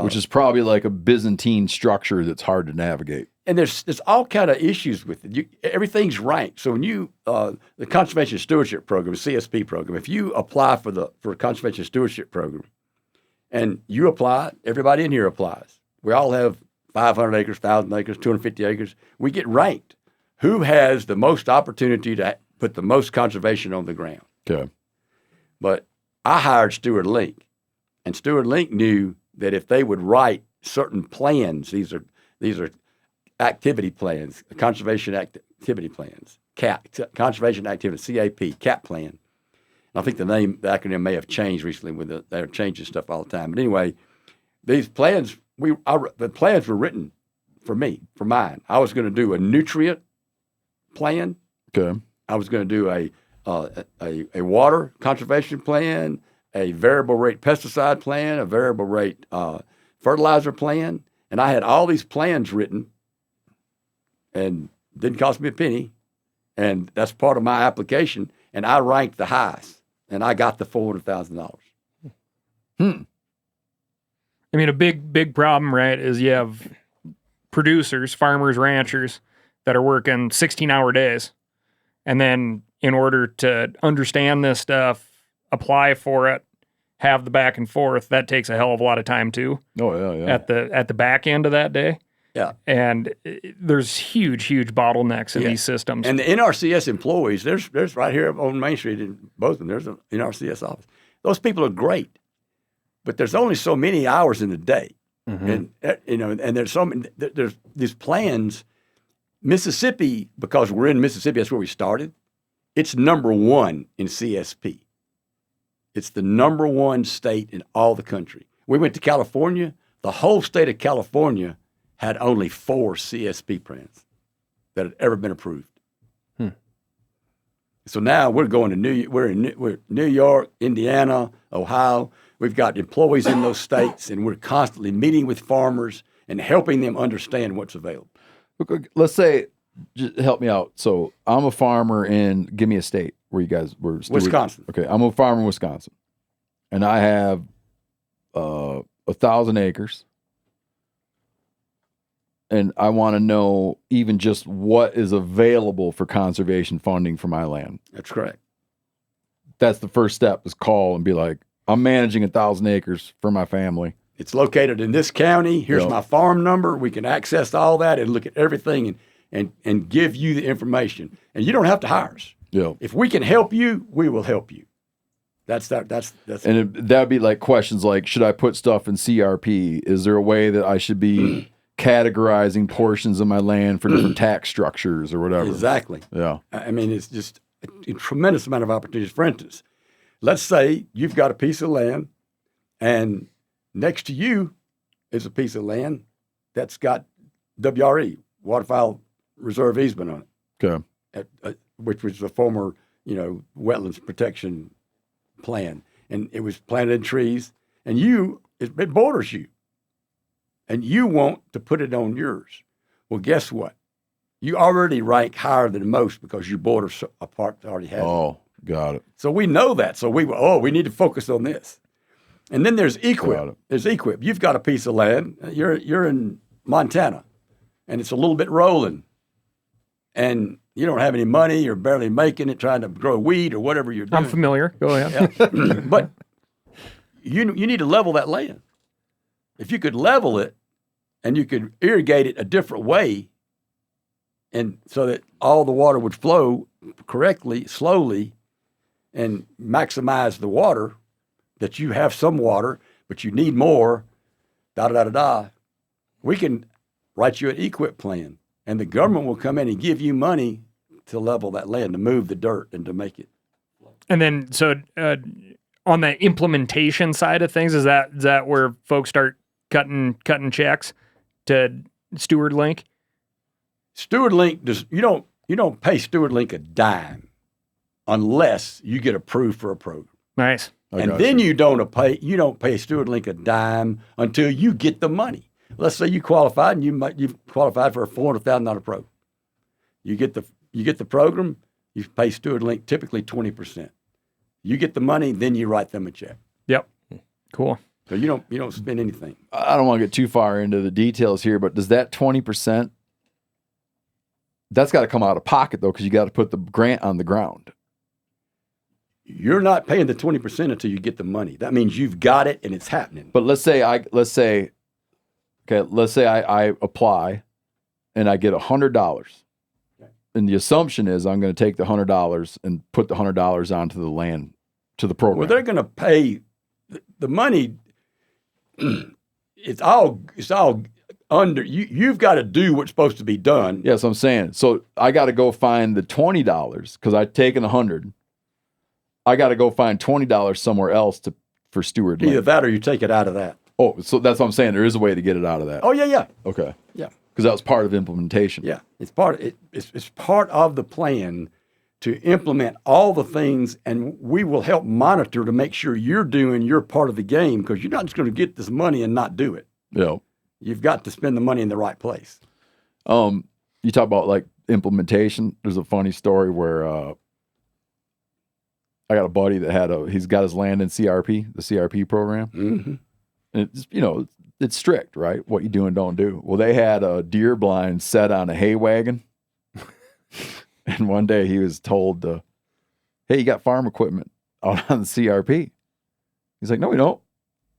Which is probably like a Byzantine structure that's hard to navigate. And there's all kind of issues with it. Everything's ranked. So when you the Conservation Stewardship Program, CSP program, if you apply for a Conservation Stewardship Program, and you apply, everybody in here applies. We all have 500 acres, 1,000 acres, 250 acres. We get ranked. Who has the most opportunity to put the most conservation on the ground? Okay. But I hired Steward Link, and Steward Link knew that if they would write certain plans, these are activity plans, conservation activity plans, conservation activity, CAP, CAP plan. I think the acronym may have changed recently. They're changing stuff all the time. But anyway, these plans, the plans were written for me, for mine. I was going to do a nutrient plan. Okay. I was going to do a water conservation plan, a variable rate pesticide plan, a variable rate fertilizer plan, and I had all these plans written, and didn't cost me a penny, and that's part of my application. And I ranked the highest, and I got the $400,000. I mean, a big problem, right, is you have producers, farmers, ranchers that are working 16-hour days, and then in order to understand this stuff, apply for it, have the back and forth, that takes a hell of a lot of time too. Oh yeah. At the back end of that day. Yeah. And there's huge bottlenecks in these systems. And the NRCS employees, there's right here on Main Street in Bozeman, there's an NRCS office. Those people are great, but there's only so many hours in the day. And and there's these plans. Mississippi, because we're in Mississippi, that's where we started. It's number one in CSP. It's the number one state in all the country. We went to California. The whole state of California had only 4 CSP plans that had ever been approved. So now we're going to we're New York, Indiana, Ohio. We've got employees in those states, and we're constantly meeting with farmers and helping them understand what's available. Let's say, just help me out. So I'm a farmer give me a state where you guys were. Wisconsin. Okay, I'm a farmer in Wisconsin, and I have 1,000 acres. And I want to know even just what is available for conservation funding for my land. That's correct. That's the first step, is call and be like, I'm managing 1,000 acres for my family. It's located in this county. Here's my farm number. We can access all that and look at everything and give you the information. And you don't have to hire us. Yeah. If we can help you, we will help you. That's and that would be like questions like, should I put stuff in CRP? Is there a way that I should be categorizing portions of my land for different tax structures or whatever? Exactly. Yeah. I mean, it's just a tremendous amount of opportunities. For instance, let's say you've got a piece of land, and next to you is a piece of land that's got WRE, Waterfowl Reserve Easement on it. Okay. Which was the former, wetlands protection plan. And it was planted in trees, and it borders you. And you want to put it on yours. Well, guess what? You already rank higher than most because your border a part already has it. Oh, got it. So we know that. So we need to focus on this. And then there's equip. There's equip. You've got a piece of land. You're in Montana, and it's a little bit rolling. And you don't have any money. You're barely making it, trying to grow wheat or whatever you're doing. I'm familiar. Go ahead. Yeah. But you need to level that land. If you could level it, and you could irrigate it a different way, and so that all the water would flow correctly, slowly, and maximize the water, that you have some water, but you need more, we can write you an equip plan, and the government will come in and give you money to level that land, to move the dirt and to make it. And then, so on the implementation side of things, is that where folks start cutting checks to Steward Link? Steward Link you don't pay Steward Link a dime unless you get approved for a program. Nice. And then you don't pay Steward Link a dime until you get the money. Let's say you qualified and you've qualified for a $400,000 program. You get the program, you pay Steward Link typically 20%. You get the money, then you write them a check. Yep. Cool. So you don't spend anything. I don't want to get too far into the details here, but does that 20%, that's got to come out of pocket though, because you got to put the grant on the ground. You're not paying the 20% until you get the money. That means you've got it and it's happening. But let's say I apply and I get $100. And the assumption is I'm going to take the $100 and put the $100 onto the land, to the program. Well, they're going to pay the money. It's all under you. You've got to do what's supposed to be done. Yes, I'm saying. So I got to go find the $20 because I've taken $100. I got to go find $20 somewhere else for Steward Link. Either that or you take it out of that. Oh, so that's what I'm saying. There is a way to get it out of that. Oh yeah. Okay. Yeah. Because that was part of implementation. Yeah, it's part of the plan to implement all the things, and we will help monitor to make sure you're doing your part of the game, because you're not just going to get this money and not do it. Yeah. You've got to spend the money in the right place. You talk about like implementation. There's a funny story where I got a buddy that he's got his land in CRP, the CRP program. Mm-hmm. And it's, it's strict, right? What you do and don't do. Well, they had a deer blind set on a hay wagon. And one day he was told, hey, you got farm equipment. out on the CRP. He's like, no, we don't.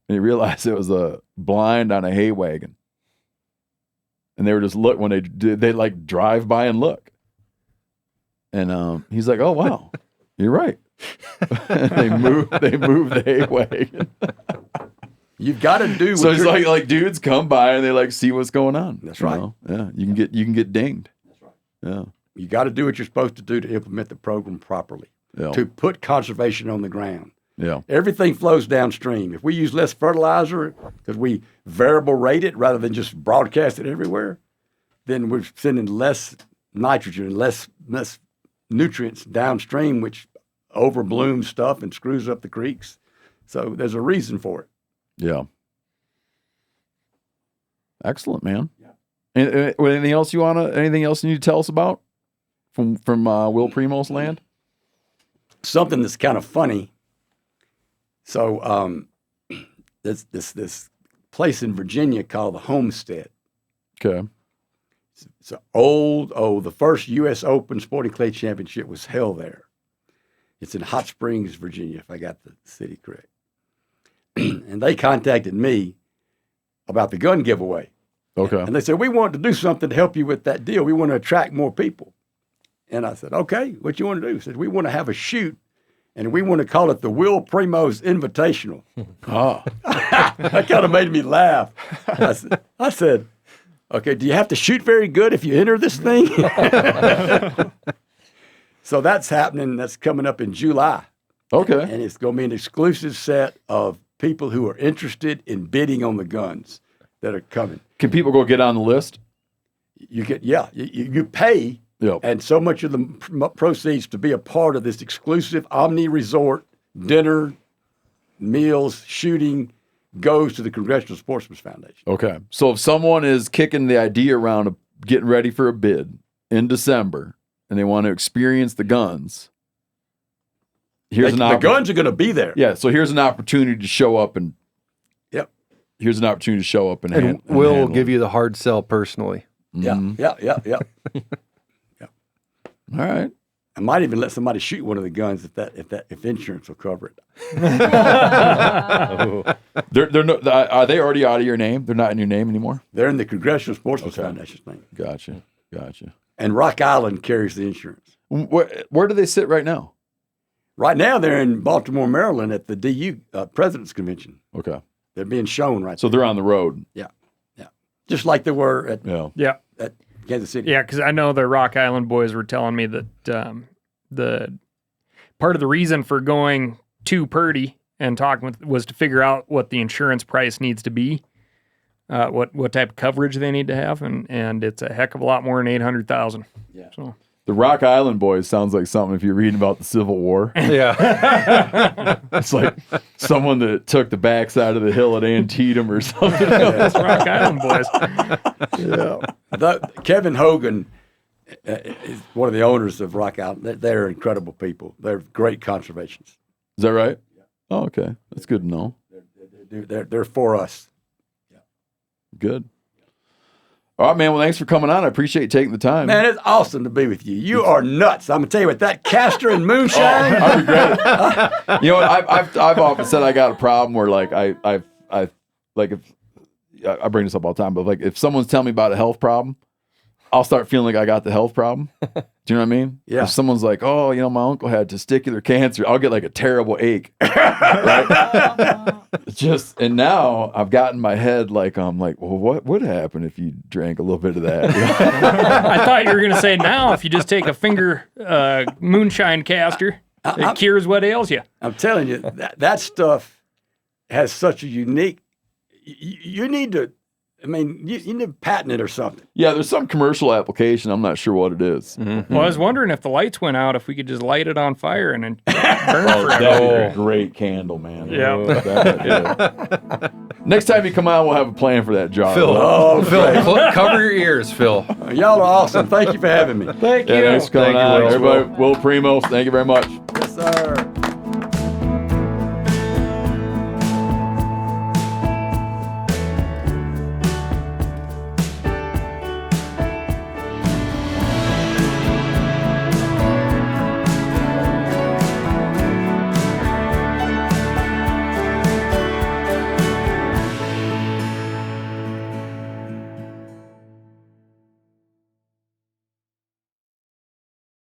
And he realized it was a blind on a hay wagon. And they were just when they like drive by and look. And he's like, oh wow, you're right. they moved the hay wagon. You've got to do. So it's like dudes come by and they like see what's going on. That's right. Yeah, you can get dinged. That's right. Yeah, you got to do what you're supposed to do to implement the program properly. Yeah. To put conservation on the ground. Yeah, everything flows downstream. If we use less fertilizer because we variable rate it rather than just broadcast it everywhere, then we're sending less nitrogen and less nutrients downstream, which overblooms stuff and screws up the creeks. So there's a reason for it. Yeah. Excellent, man. Yeah. And anything else you need to tell us about from Will Primos land? Something that's kind of funny. So this place in Virginia called the Homestead. Okay. It's the first U.S. Open Sporting Clay Championship was held there. It's in Hot Springs, Virginia, if I got the city correct. And they contacted me about the gun giveaway. Okay. And they said, we want to do something to help you with that deal. We want to attract more people. And I said, okay, what you want to do? He said, we want to have a shoot, and we want to call it the Will Primos Invitational. Oh. That kind of made me laugh. I said, okay, do you have to shoot very good if you enter this thing? So that's happening. That's coming up in July. Okay. And it's going to be an exclusive set of people who are interested in bidding on the guns that are coming. Can people go get on the list? You pay, yep. And so much of the proceeds to be a part of this exclusive Omni Resort dinner, meals, shooting goes to the Congressional Sportsman's Foundation. Okay. So if someone is kicking the idea around of getting ready for a bid in December and they want to experience the guns, the guns are going to be there. Yeah. So here's an opportunity to show up and. Yep. Here's an opportunity to show up and we'll give you the hard sell personally. Mm-hmm. Yeah. All right. I might even let somebody shoot one of the guns if insurance will cover it. Are they already out of your name? They're not in your name anymore? They're in the Congressional Sportsman's Foundation's name. Gotcha. And Rock Island carries the insurance. Where do they sit right now? Right now, they're in Baltimore, Maryland at the DU President's Convention. Okay. They're being shown right So there. they're on the road. Yeah. Just like they were at Kansas City. Yeah, because I know the Rock Island boys were telling me that the part of the reason for going to Purdey and talking was to figure out what the insurance price needs to be, what type of coverage they need to have, and it's a heck of a lot more than $800,000. Yeah. So. The Rock Island boys sounds like something if you're reading about the Civil War. Yeah. It's like someone that took the backside of the hill at Antietam or something. That's Rock Island boys. Yeah. Kevin Hogan is one of the owners of Rock Island. They're incredible people. They're great conservationists. Is that right? Yeah. Oh, okay. That's good to know. They're for us. Yeah. Good. All right, man. Well, thanks for coming on. I appreciate you taking the time. Man, it's awesome to be with you. You are nuts. I'm gonna tell you what, that Castor and Moonshine. I regret it. You know what? I've often said I got a problem where like I like if I bring this up all the time, but like if someone's telling me about a health problem, I'll start feeling like I got the health problem. Do you know what I mean? Yeah. If someone's like, oh, you know, my uncle had testicular cancer, I'll get like a terrible ache. Right? And now I've gotten in my head like, I'm like, well, what would happen if you drank a little bit of that? I thought you were going to say now if you just take a finger moonshine caster, it cures what ails you. I'm telling you, that stuff has such a unique, you need to, I mean, you need to patent it or something. Yeah, there's some commercial application. I'm not sure what it is. Mm-hmm. Well, I was wondering if the lights went out, if we could just light it on fire and then burn forever. That'd be a great candle, man. Yeah. Next time you come on, we'll have a plan for that jar. Phil, cover your ears, Phil. Y'all are awesome. Thank you for having me. Thank you. Thanks for coming Thank you, on. Will. Everybody, Will Primos, thank you very much.